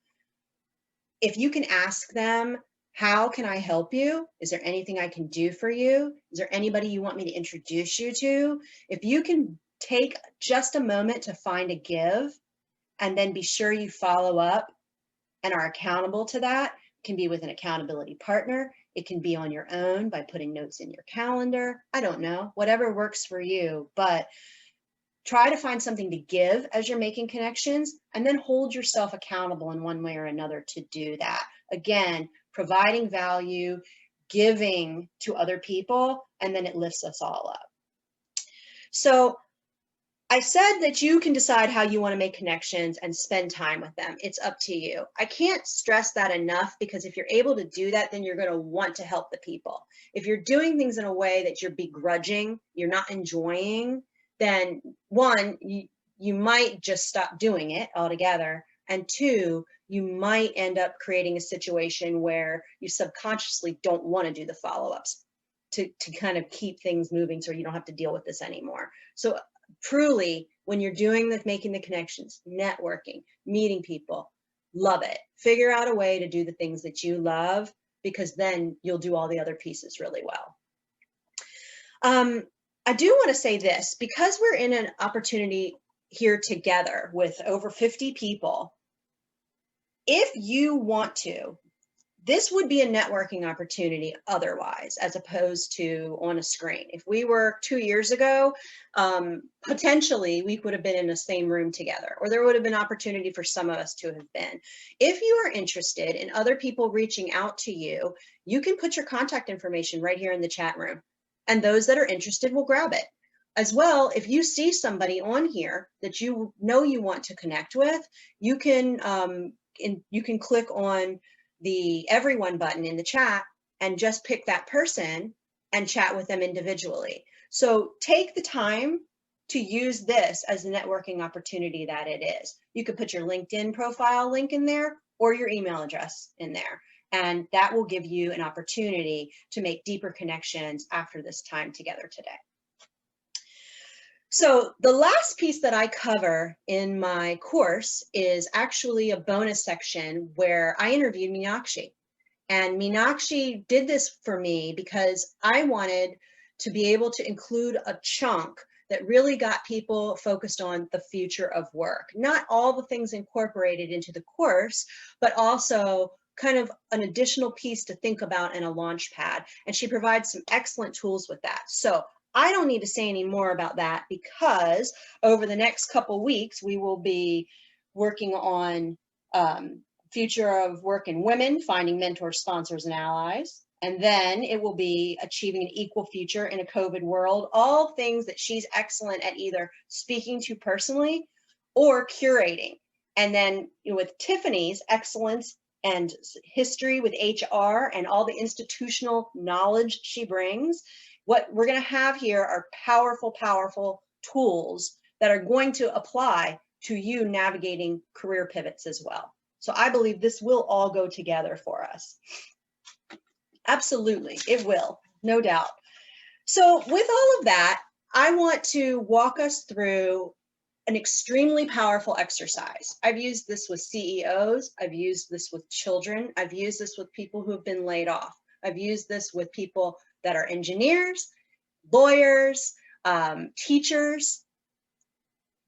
if you can ask them, how can I help you? Is there anything I can do for you? Is there anybody you want me to introduce you to? If you can take just a moment to find a give and then be sure you follow up and are accountable to that, it can be with an accountability partner. It can be on your own by putting notes in your calendar. I don't know, whatever works for you, but try to find something to give as you're making connections, and then hold yourself accountable in one way or another to do that. Again, providing value, giving to other people, and then it lifts us all up. So I said that you can decide how you want to make connections and spend time with them. It's up to you. I can't stress that enough, because if you're able to do that, then you're going to want to help the people. If you're doing things in a way that you're begrudging, you're not enjoying, then one, you might just stop doing it altogether. And two, you might end up creating a situation where you subconsciously don't want to do the follow-ups to kind of keep things moving so you don't have to deal with this anymore. So truly, when you're doing the making the connections, networking, meeting people, love it. Figure out a way to do the things that you love, because then you'll do all the other pieces really well. I do want to say this, because we're in an opportunity here together with over 50 people. If you want to, this would be a networking opportunity otherwise, as opposed to on a screen. If we were 2 years ago, potentially we would have been in the same room together, or there would have been opportunity for some of us to have been. If you are interested in other people reaching out to you, you can put your contact information right here in the chat room, and those that are interested will grab it. As well, if you see somebody on here that you know you want to connect with, you can click on the everyone button in the chat and just pick that person and chat with them individually. So take the time to use this as the networking opportunity that it is. You could put your LinkedIn profile link in there or your email address in there, and that will give you an opportunity to make deeper connections after this time together today. So the last piece that I cover in my course is actually a bonus section where I interviewed Meenakshi. And Meenakshi did this for me because I wanted to be able to include a chunk that really got people focused on the future of work. Not all the things incorporated into the course, but also kind of an additional piece to think about in a launch pad. And she provides some excellent tools with that. So I don't need to say any more about that, because over the next couple weeks, we will be working on future of work in women, finding mentors, sponsors, and allies. And then it will be achieving an equal future in a COVID world, all things that she's excellent at either speaking to personally or curating. And then with Tiffany's excellence and history with HR and all the institutional knowledge she brings, what we're going to have here are powerful, powerful tools that are going to apply to you navigating career pivots as well. So I believe this will all go together for us. Absolutely, it will, no doubt. So with all of that, I want to walk us through an extremely powerful exercise. I've used this with CEOs. I've used this with children. I've used this with people who have been laid off. I've used this with people that are engineers, lawyers, teachers.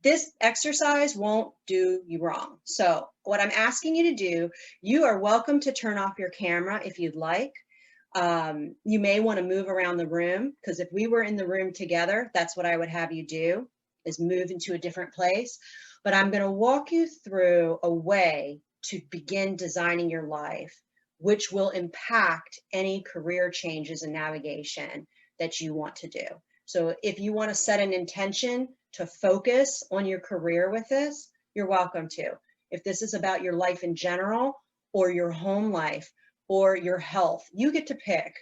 This exercise won't do you wrong. So what I'm asking you to do, you are welcome to turn off your camera if you'd like. You may want to move around the room, because if we were in the room together, that's what I would have you do, is move into a different place. But I'm going to walk you through a way to begin designing your life, which will impact any career changes and navigation that you want to do. So if you want to set an intention to focus on your career with this, you're welcome to. If this is about your life in general or your home life or your health, you get to pick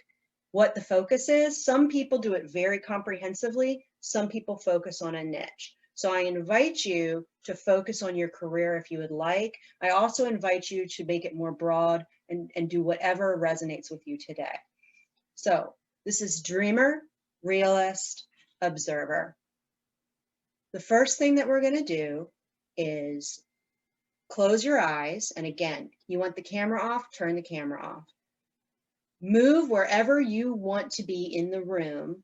what the focus is. Some people do it very comprehensively. Some people focus on a niche. So I invite you to focus on your career if you would like. I also invite you to make it more broad and do whatever resonates with you today. So this is dreamer, realist, observer. The first thing that we're going to do is close your eyes. And again, you want the camera off, turn the camera off. Move wherever you want to be in the room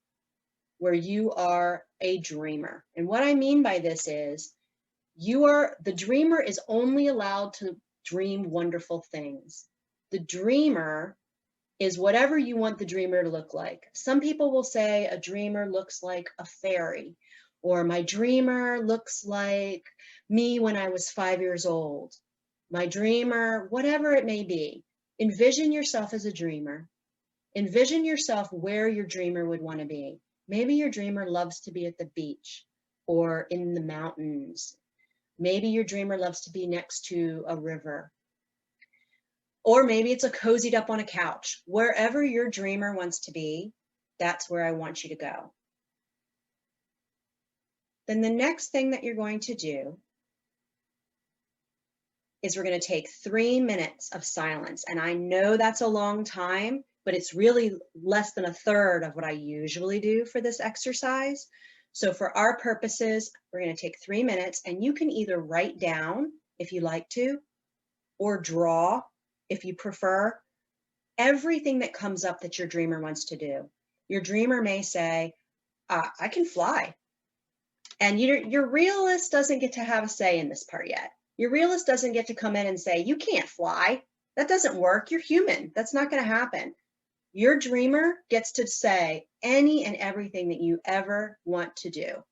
where you are a dreamer. And what I mean by this is the dreamer is only allowed to dream wonderful things. The dreamer is whatever you want the dreamer to look like. Some people will say a dreamer looks like a fairy, or my dreamer looks like me when I was 5 years old. My dreamer, whatever it may be. Envision yourself as a dreamer. Envision yourself where your dreamer would want to be. Maybe your dreamer loves to be at the beach or in the mountains. Maybe your dreamer loves to be next to a river. Or maybe it's a cozied up on a couch. Wherever your dreamer wants to be, that's where I want you to go. Then the next thing that you're going to do is we're going to take 3 minutes of silence. And I know that's a long time, but it's really less than a third of what I usually do for this exercise. So for our purposes, we're going to take 3 minutes, and you can either write down if you like to, or draw if you prefer, everything that comes up that your dreamer wants to do. Your dreamer may say, I can fly. And your realist doesn't get to have a say in this part yet. Your realist doesn't get to come in and say, you can't fly. That doesn't work. You're human. That's not going to happen. Your dreamer gets to say any and everything that you ever want to do.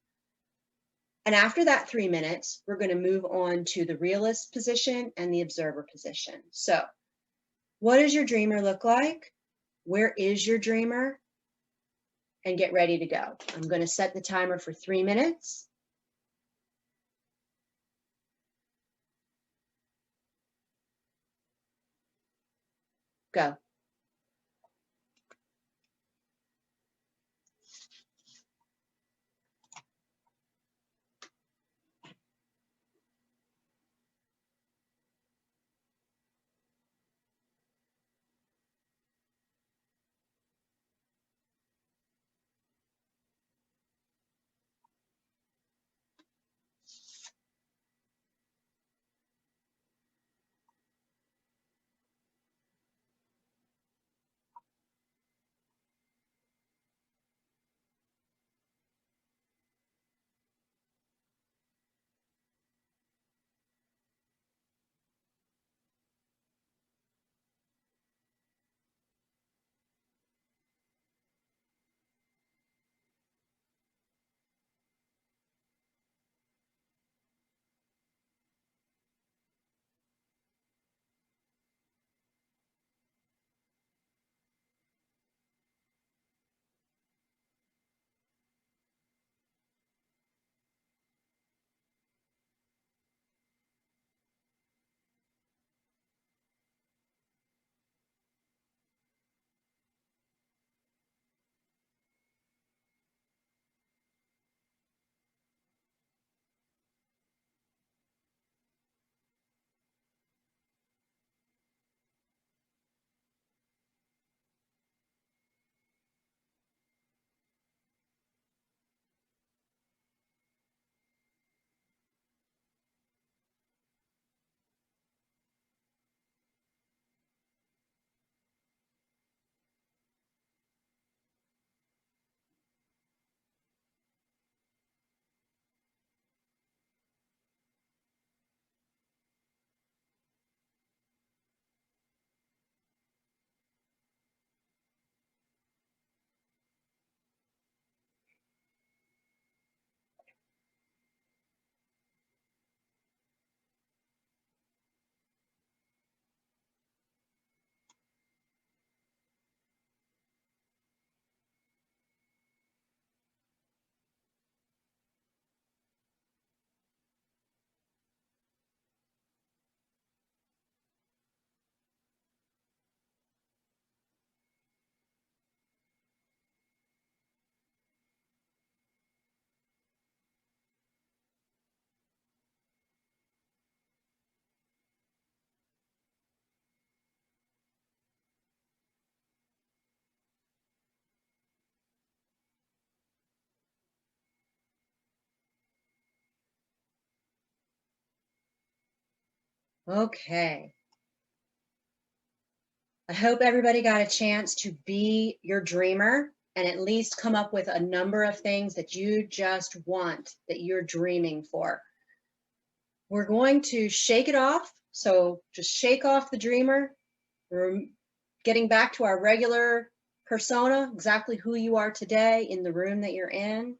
And after that 3 minutes, we're going to move on to the realist position and the observer position. So what does your dreamer look like? Where is your dreamer? And get ready to go. I'm going to set the timer for 3 minutes. Go. Okay. I hope everybody got a chance to be your dreamer and at least come up with a number of things that you just want, that you're dreaming for. We're going to shake it off. So just shake off the dreamer. We're getting back to our regular persona, exactly who you are today in the room that you're in.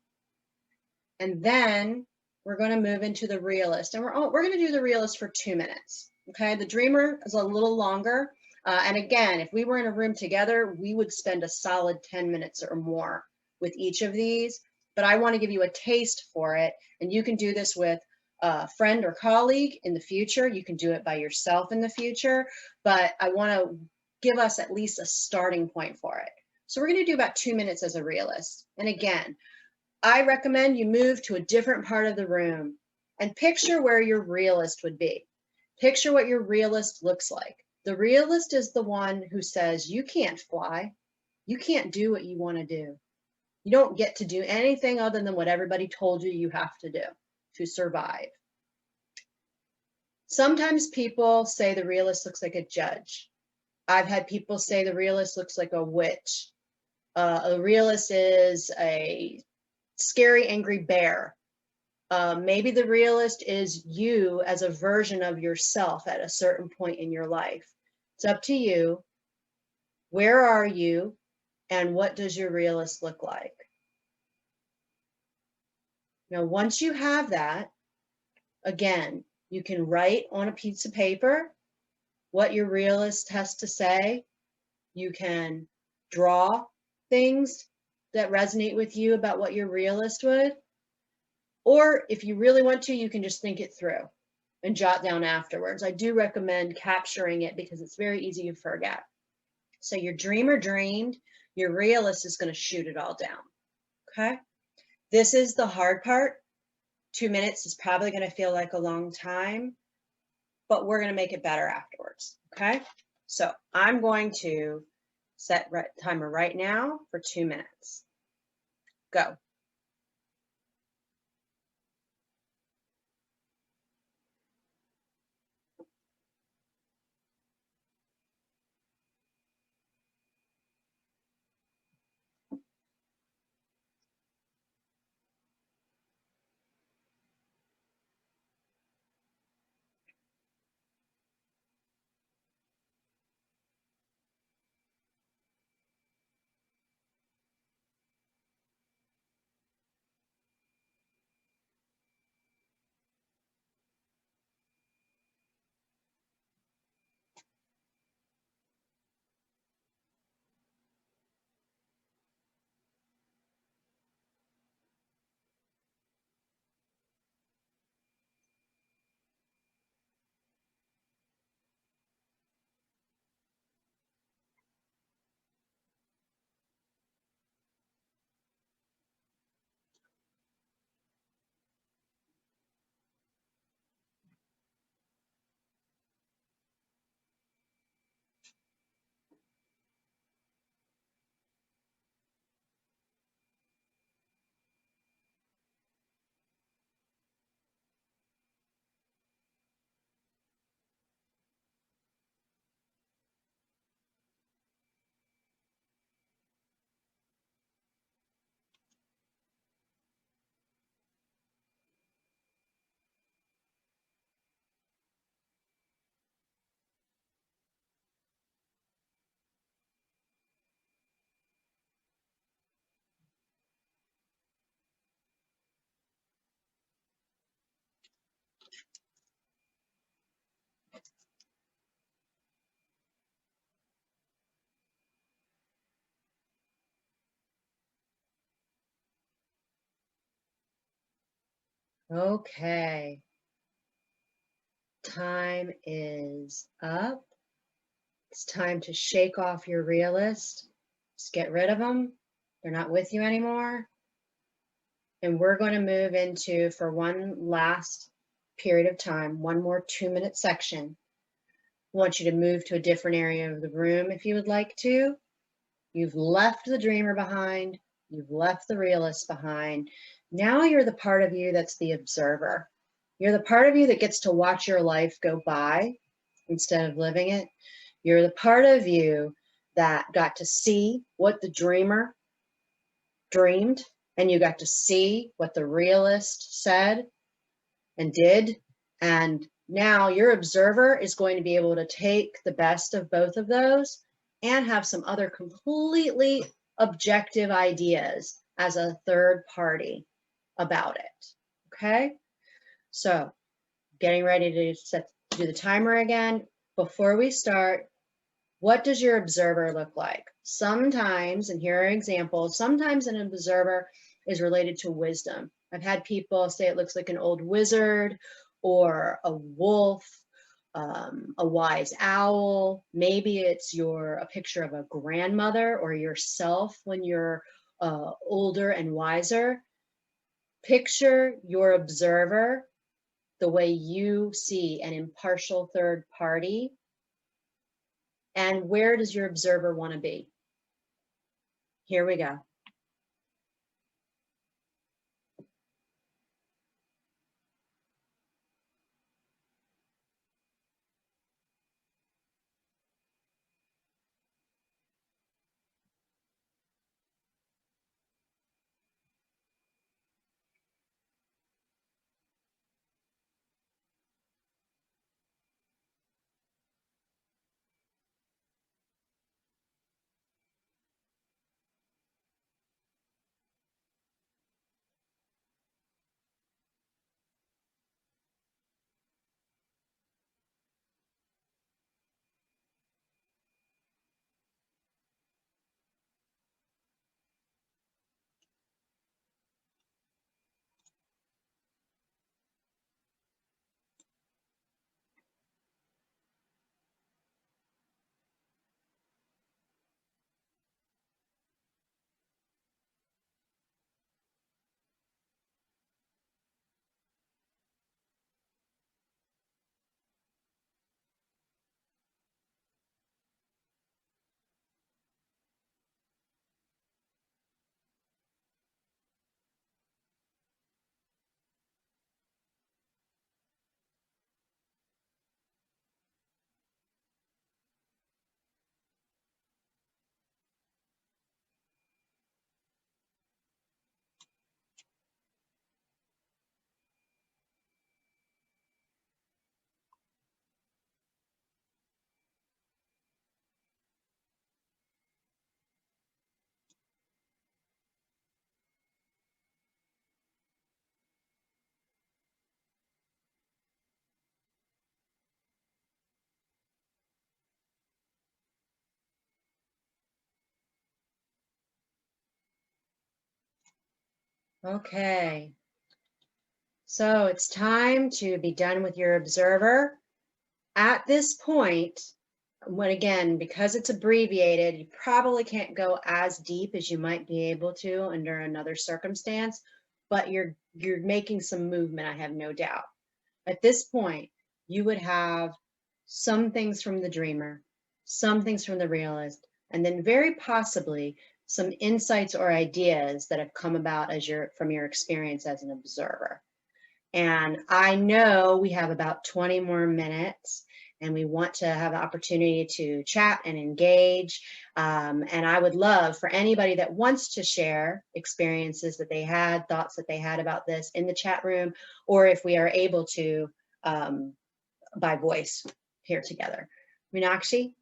And then we're going to move into the realist. And we're going to do the realist for 2 minutes. Okay, the dreamer is a little longer. And again, if we were in a room together, we would spend a solid 10 minutes or more with each of these. But I want to give you a taste for it. And you can do this with a friend or colleague in the future. You can do it by yourself in the future. But I want to give us at least a starting point for it. So we're going to do about 2 minutes as a realist. And again, I recommend you move to a different part of the room and picture where your realist would be. Picture what your realist looks like. The realist is the one who says, you can't fly. You can't do what you want to do. You don't get to do anything other than what everybody told you you have to do to survive. Sometimes people say the realist looks like a judge. I've had people say the realist looks like a witch. A realist is a scary, angry bear. Maybe the realist is you as a version of yourself at a certain point in your life. It's up to you. Where are you? And what does your realist look like? Now, once you have that, again, you can write on a piece of paper what your realist has to say. You can draw things that resonate with you about what your realist would. Or if you really want to, you can just think it through and jot down afterwards. I do recommend capturing it because it's very easy to forget. So your dreamer dreamed, your realist is going to shoot it all down. Okay. This is the hard part. 2 minutes is probably going to feel like a long time, but we're going to make it better afterwards. Okay. So I'm going to set timer right now for 2 minutes. Go. Okay. Time is up. It's time to shake off your realist. Just get rid of them. They're not with you anymore. And we're going to move into, for one last period of time, one more 2 minute section. I want you to move to a different area of the room if you would like to. You've left the dreamer behind. You've left the realist behind. Now you're the part of you that's the observer. You're the part of you that gets to watch your life go by instead of living it. You're the part of you that got to see what the dreamer dreamed, and you got to see what the realist said and did. And now your observer is going to be able to take the best of both of those and have some other completely objective ideas as a third party about it. Okay, so getting ready to do the timer again. Before we start, what does your observer look like? Sometimes, and here are examples, sometimes an observer is related to wisdom. I've had people say it looks like an old wizard or a wolf, a wise owl. Maybe it's a picture of a grandmother or yourself when you're older and wiser. Picture your observer the way you see an impartial third party. And where does your observer want to be? Here we go. Okay. So it's time to be done with your observer. At this point, when again, because it's abbreviated, you probably can't go as deep as you might be able to under another circumstance, but you're making some movement, I have no doubt. At this point, you would have some things from the dreamer, some things from the realist, and then very possibly some insights or ideas that have come about from your experience as an observer. And I know we have about 20 more minutes and we want to have an opportunity to chat and engage. And I would love for anybody that wants to share experiences that they had, thoughts that they had about this in the chat room, or if we are able to by voice here together. Meenakshi?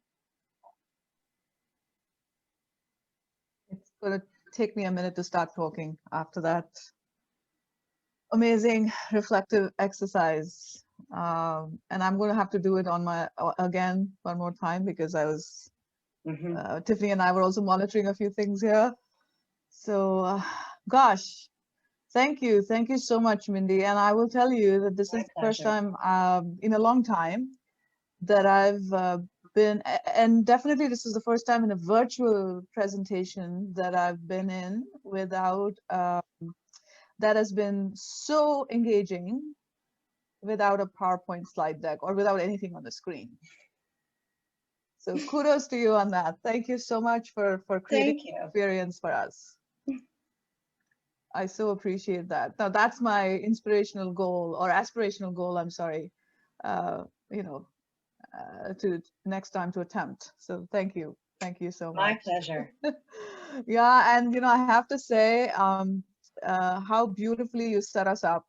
It's going to take me a minute to start talking after that amazing reflective exercise. And I'm going to have to do it again one more time because I was, Tiffany and I were also monitoring a few things here. So, gosh, thank you. Thank you so much, Mindee. And I will tell you that this is the first time in a long time that I've been, and definitely this is the first time in a virtual presentation that I've been in without, that has been so engaging without a PowerPoint slide deck or without anything on the screen. So kudos to you on that. Thank you so much for creating an experience for us. I so appreciate that. Now that's my inspirational goal or aspirational goal, I'm sorry, you know, to next time to attempt. So thank you. Thank you so My much. pleasure. Yeah, and I have to say how beautifully you set us up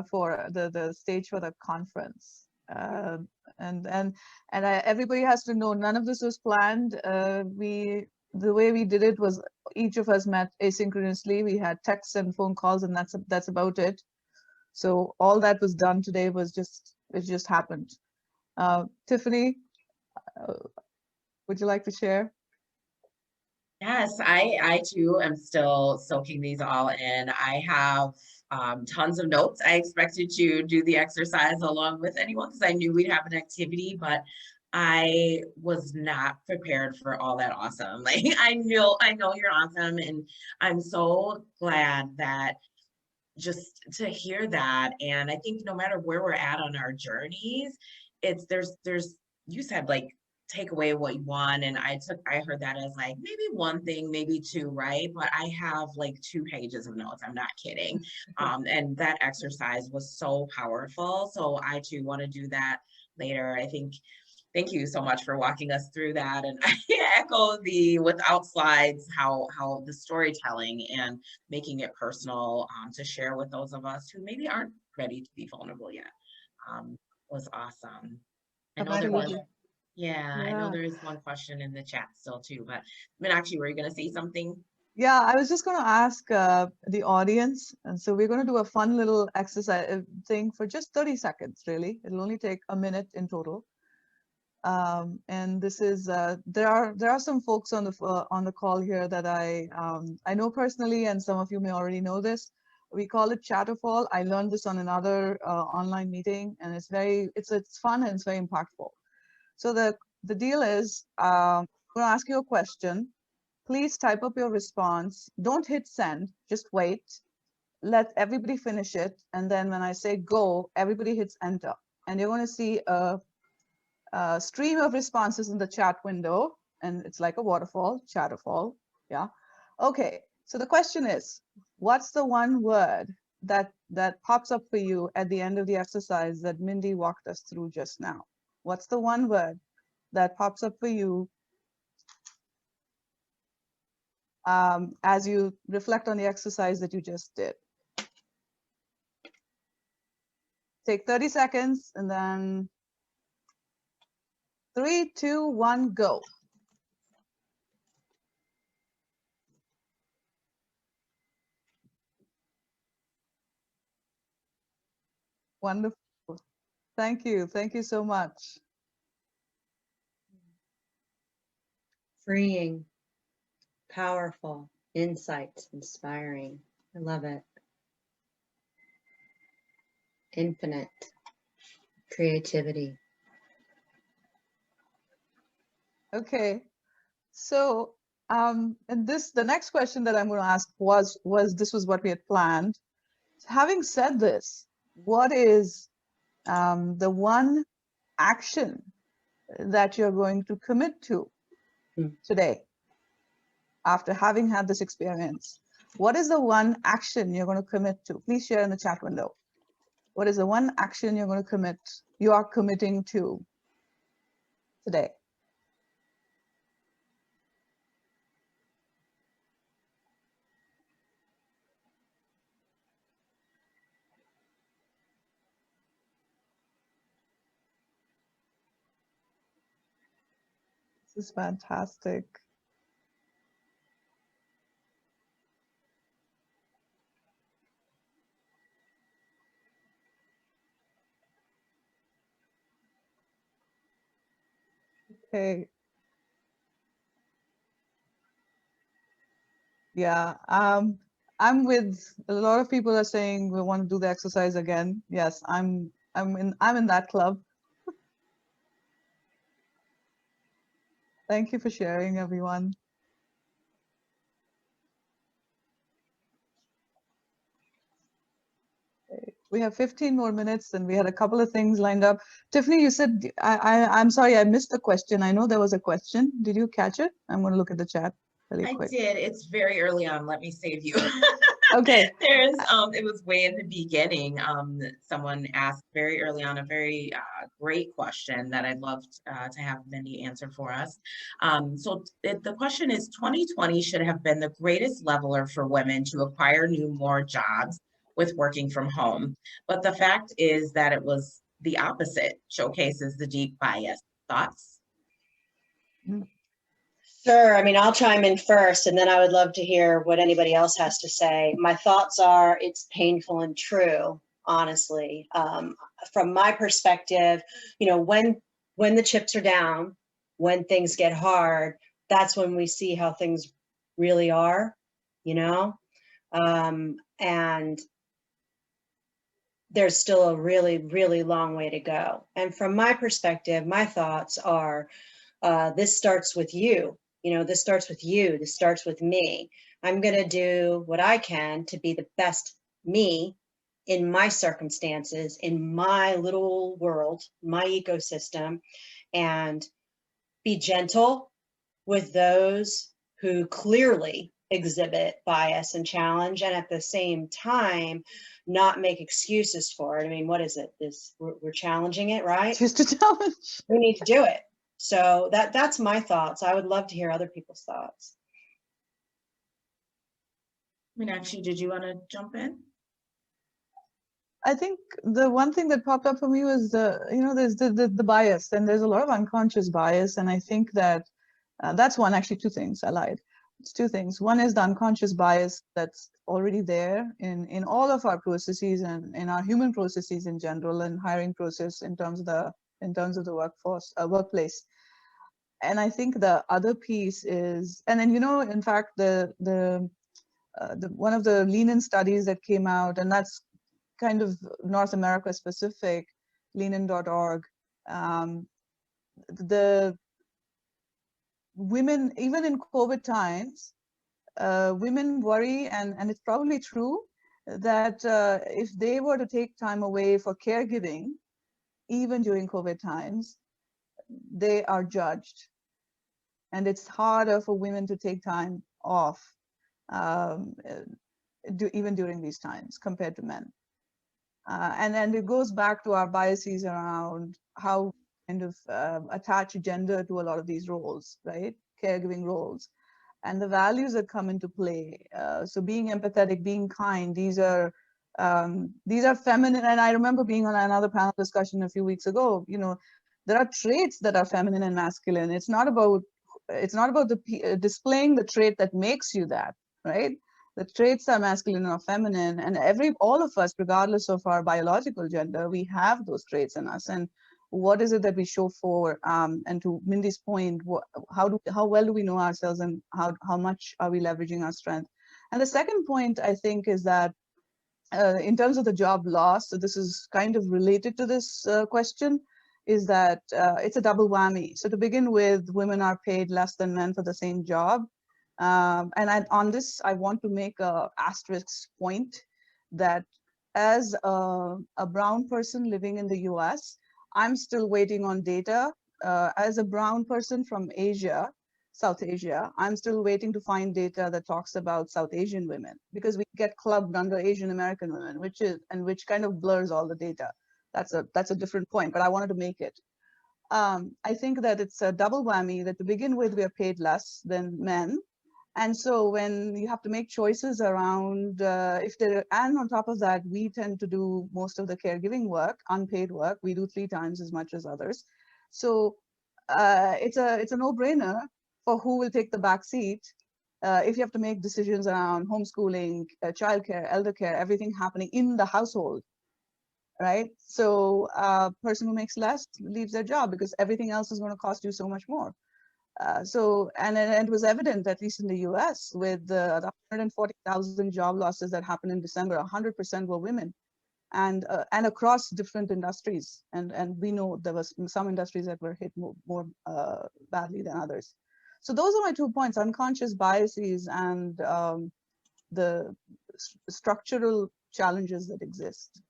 for the stage for the conference. Everybody has to know none of this was planned. The way we did it was each of us met asynchronously. We had texts and phone calls, and that's about it. So all that was done today was it just happened. Tiffany, would you like to share? Yes, I too am still soaking these all in. I have tons of notes. I expected to do the exercise along with anyone because I knew we'd have an activity, but I was not prepared for all that awesome. Like I know you're awesome, and I'm so glad that just to hear that. And I think no matter where we're at on our journeys, there's you said like take away what you want, and I heard that as like maybe one thing, maybe two, right? But I have like 2 pages of notes, I'm not kidding. And that exercise was so powerful, so I too want to do that later. I think thank you so much for walking us through that. And I echo the without slides, how the storytelling and making it personal to share with those of us who maybe aren't ready to be vulnerable yet was awesome. I know there was, I know there is one question in the chat still too, but Meenakshi, were you going to say something? Yeah, I was just going to ask the audience. And so we're going to do a fun little exercise thing for just 30 seconds, really. It'll only take a minute in total. And this is there are some folks on the call here that I know personally, and some of you may already know this. We call it Chatterfall. I learned this on another online meeting, and it's fun and it's very impactful. So the deal is, I'm going to ask you a question. Please type up your response. Don't hit send. Just wait. Let everybody finish it, and then when I say go, everybody hits enter, and you're going to see a stream of responses in the chat window, and it's like a waterfall, Chatterfall. Yeah. Okay. So the question is, what's the one word that pops up for you at the end of the exercise that Mindee walked us through just now? What's the one word that pops up for you as you reflect on the exercise that you just did? Take 30 seconds and then 3, 2, 1, go. Wonderful. Thank you. Thank you so much. Freeing, powerful, insights, inspiring. I love it. Infinite, creativity. Okay. So, and the next question that I'm going to ask was this was what we had planned. Having said this, what is the one action that you're going to commit to today after having had this experience? What is the one action you're going to commit to? Please share in the chat window. What is the one action you are committing to today? This is fantastic. Okay. Yeah. I'm with a lot of people are saying we want to do the exercise again. Yes, I'm in that club. Thank you for sharing, everyone. We have 15 more minutes and we had a couple of things lined up. Tiffany, you said, I'm sorry, I missed the question. I know there was a question. Did you catch it? I'm going to look at the chat really quick. I did. It's very early on. Let me save you. Okay. There's, it was way in the beginning. Someone asked very early on a very great question that I'd love to have Mindee answer for us. The question is, 2020 should have been the greatest leveler for women to acquire more jobs with working from home. But the fact is that it was the opposite, showcases the deep bias. Thoughts? Sure. I mean, I'll chime in first, and then I would love to hear what anybody else has to say. My thoughts are it's painful and true, honestly. From my perspective, you know, when the chips are down, when things get hard, that's when we see how things really are, you know? And there's still a really, really long way to go. And from my perspective, my thoughts are, this starts with you. You know, this starts with you. This starts with me. I'm going to do what I can to be the best me in my circumstances, in my little world, my ecosystem, and be gentle with those who clearly exhibit bias and challenge, and at the same time, not make excuses for it. I mean, what is it? We're challenging it, right? It's just a challenge. We need to do it. So that's my thoughts. I would love to hear other people's thoughts. Meenakshi, did you want to jump in? I think the one thing that popped up for me was there's the bias, and there's a lot of unconscious bias, and I think that that's one, actually two things. I lied. It's two things. One is the unconscious bias that's already there in all of our processes and in our human processes in general, and hiring process in terms of the workplace. And I think the other piece is, and then in fact the one of the lean-in studies that came out, and that's kind of North America specific, leanin.org, the women, even in COVID times, women worry, and it's probably true, that if they were to take time away for caregiving, even during COVID times, they are judged. And it's harder for women to take time off, even during these times, compared to men. And it goes back to our biases around how kind of attach gender to a lot of these roles, right? Caregiving roles, and the values that come into play. So being empathetic, being kind, these are feminine. And I remember being on another panel discussion a few weeks ago. There are traits that are feminine and masculine. It's not about displaying the trait that makes you that, right? The traits are masculine or feminine, and all of us, regardless of our biological gender, we have those traits in us. And what is it that we show for? And to Mindee's point, how well do we know ourselves, and how much are we leveraging our strength? And the second point, I think, is that in terms of the job loss, so this is kind of related to this question, is that it's a double whammy. So to begin with, women are paid less than men for the same job. And on this, I want to make a asterisk point that as a brown person living in the US, I'm still waiting on data. As a brown person from Asia, South Asia, I'm still waiting to find data that talks about South Asian women, because we get clubbed under Asian American women, which kind of blurs all the data. That's a different point, but I wanted to make it. I think that it's a double whammy, that to begin with, we are paid less than men. And so when you have to make choices around, and on top of that, we tend to do most of the caregiving work, unpaid work. We do 3 times as much as others. So it's a no-brainer for who will take the back seat if you have to make decisions around homeschooling, childcare, elder care, everything happening in the household, right? So a person who makes less leaves their job because everything else is going to cost you so much more. And it was evident, at least in the US, with the 140,000 job losses that happened in December, 100% were women, and across different industries. And we know there was some industries that were hit more badly than others. So those are my 2 points: unconscious biases and the structural challenges that exist.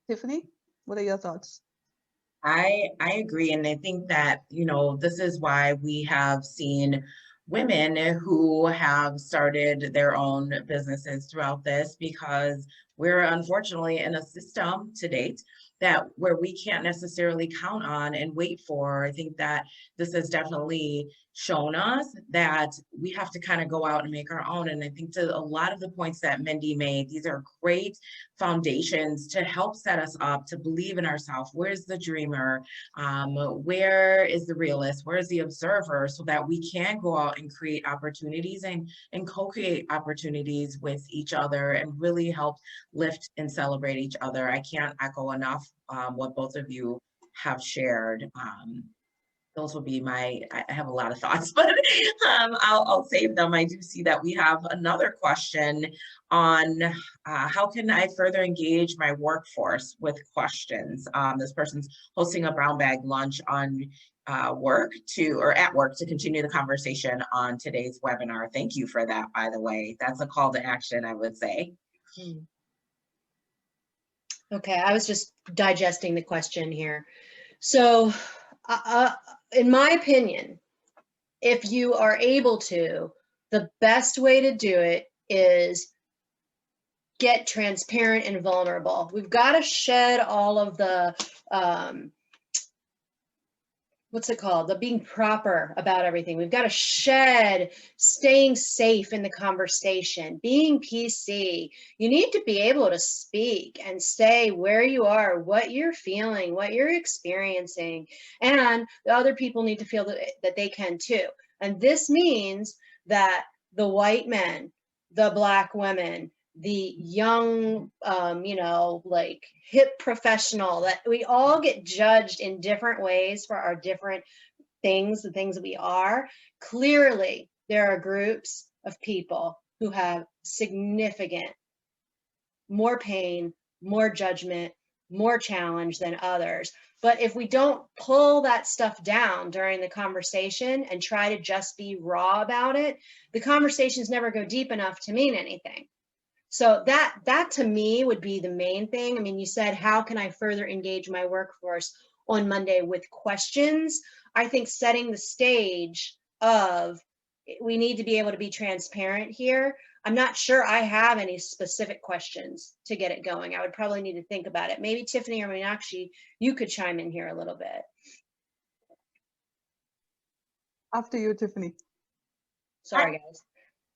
Tiffany, what are your thoughts? I agree. And I think that, this is why we have seen women who have started their own businesses throughout this, because we're unfortunately in a system to date that where we can't necessarily count on and wait for. I think that this has definitely shown us that we have to kind of go out and make our own. And I think to a lot of the points that Mindee made, these are great foundations to help set us up to believe in ourselves. Where's the dreamer? Where is the realist? Where's the observer? So that we can go out and create opportunities and co-create opportunities with each other and really help lift and celebrate each other. I can't echo enough what both of you have shared. Those will be my, I have a lot of thoughts, but I'll save them. I do see that we have another question on how can I further engage my workforce with questions? This person's hosting a brown bag lunch on at work to continue the conversation on today's webinar. Thank you for that, by the way. That's a call to action, I would say. Okay, I was just digesting the question here. So, in my opinion, if you are able to, the best way to do it is get transparent and vulnerable. We've got to shed all of the, what's it called? The being proper about everything. We've got to shed staying safe in the conversation, being PC. You need to be able to speak and say where you are, what you're feeling, what you're experiencing, and the other people need to feel that they can too. And this means that the white men, the Black women, the young, like hip professional, that we all get judged in different ways for our different things, the things that we are. Clearly, there are groups of people who have significant more pain, more judgment, more challenge than others. But if we don't pull that stuff down during the conversation and try to just be raw about it, the conversations never go deep enough to mean anything. So that to me would be the main thing. I mean, you said, how can I further engage my workforce on Monday with questions? I think setting the stage of, we need to be able to be transparent here. I'm not sure I have any specific questions to get it going. I would probably need to think about it. Maybe Tiffany or Meenakshi, you could chime in here a little bit. After you, Tiffany. Sorry, guys.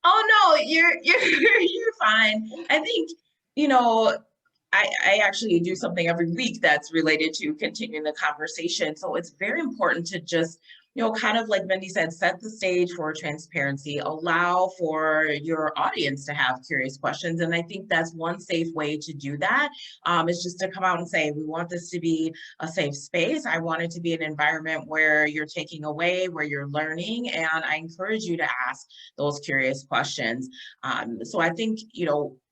Oh no, you're fine. I think, I actually do something every week that's related to continuing the conversation. So it's very important to just, kind of like Mindee said, set the stage for transparency, allow for your audience to have curious questions. And I think that's one safe way to do that, is just to come out and say, we want this to be a safe space. I want it to be an environment where you're taking away, where you're learning, and I encourage you to ask those curious questions. So I think,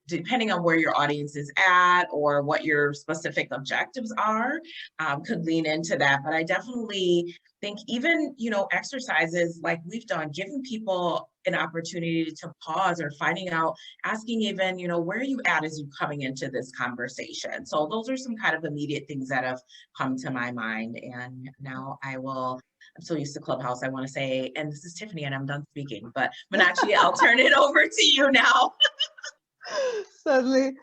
depending on where your audience is at or what your specific objectives are, could lean into that. But I definitely think even, exercises like we've done, giving people an opportunity to pause or finding out, asking even, where are you at as you're coming into this conversation? So those are some kind of immediate things that have come to my mind. And now I'm so used to Clubhouse, I want to say, and this is Tiffany and I'm done speaking, but Meenakshi, I'll turn it over to you now. Certainly.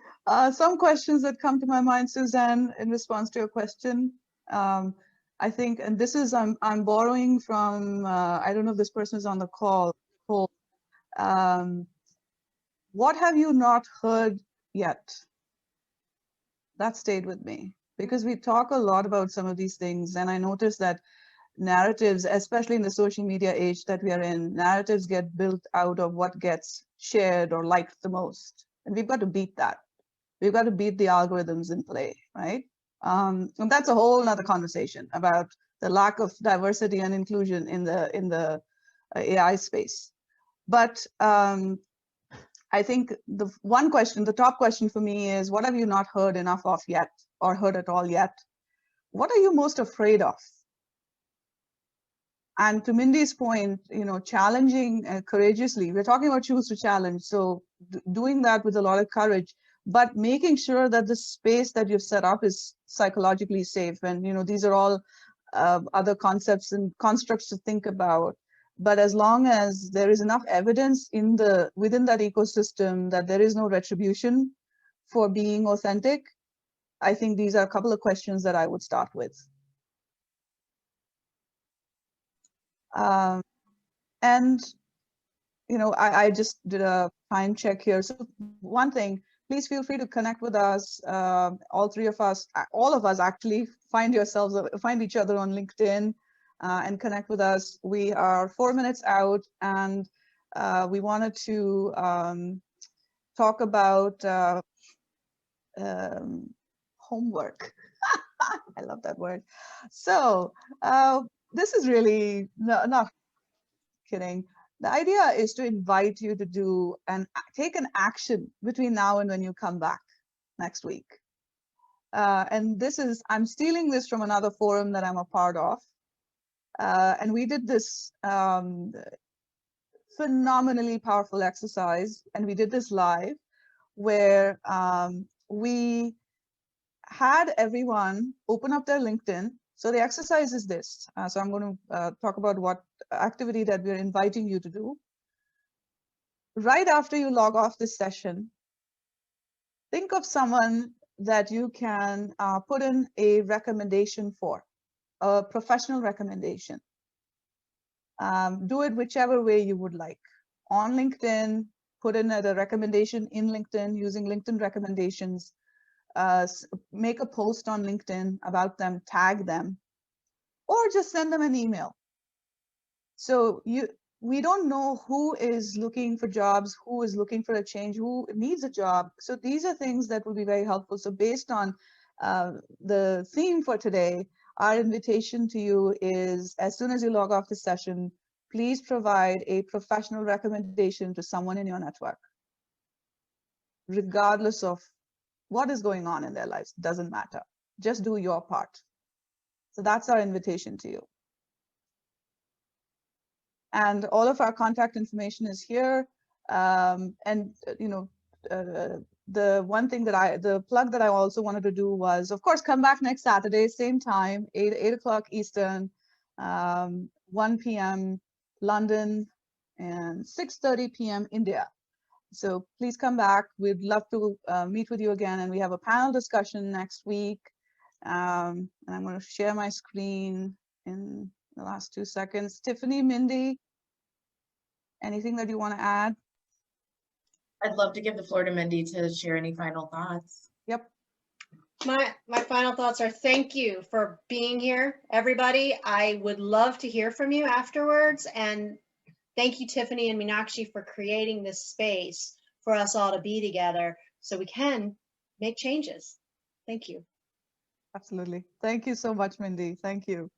Some questions that come to my mind, Suzanne, in response to your question. I think, and this is, I'm borrowing from, I don't know if this person is on the call. What have you not heard yet? That stayed with me because we talk a lot about some of these things. And I noticed that narratives, especially in the social media age that we are in, narratives get built out of what gets shared or liked the most. And we've got to beat that. We've got to beat the algorithms in play, right? And that's a whole nother conversation about the lack of diversity and inclusion in the AI space. But I think the top question for me is, what have you not heard enough of yet or heard at all yet? What are you most afraid of? And to Mindee's point, challenging courageously, we're talking about choose to challenge. So doing that with a lot of courage, but making sure that the space that you've set up is psychologically safe. And, these are all other concepts and constructs to think about. But as long as there is enough evidence within that ecosystem that there is no retribution for being authentic, I think these are a couple of questions that I would start with. And you know, I just did a time check here. So one thing, please feel free to connect with us. All three of us, all of us actually, find each other on LinkedIn and connect with us. We are 4 minutes out, and we wanted to talk about homework. I love that word. So this is really not kidding. The idea is to invite you to take an action between now and when you come back next week. And I'm stealing this from another forum that I'm a part of. And we did this phenomenally powerful exercise, and we did this live, where we had everyone open up their LinkedIn. So the exercise is this. So I'm going to talk about what activity that we're inviting you to do. Right after you log off this session, think of someone that you can put in a recommendation for, a professional recommendation. Do it whichever way you would like. On LinkedIn, put in a recommendation in LinkedIn using LinkedIn recommendations. Make a post on LinkedIn about them, tag them, or just send them an email. So we don't know who is looking for jobs, who is looking for a change, who needs a job. So these are things that will be very helpful. So based on the theme for today, our invitation to you is, as soon as you log off the session, please provide a professional recommendation to someone in your network, regardless of what is going on in their lives. Doesn't matter. Just do your part. So that's our invitation to you. And all of our contact information is here. And you know, the plug that I also wanted to do was, of course, come back next Saturday, same time, 8 o'clock Eastern, 1 p.m. London, and 6:30 p.m. India. So please come back. We'd love to meet with you again. And we have a panel discussion next week. And I'm going to share my screen in the last 2 seconds. Tiffany, Mindee, anything that you want to add? I'd love to give the floor to Mindee to share any final thoughts. Yep. My final thoughts are, thank you for being here, everybody. I would love to hear from you afterwards. And thank you, Tiffany and Meenakshi, for creating this space for us all to be together so we can make changes. Thank you. Absolutely. Thank you so much, Mindee. Thank you.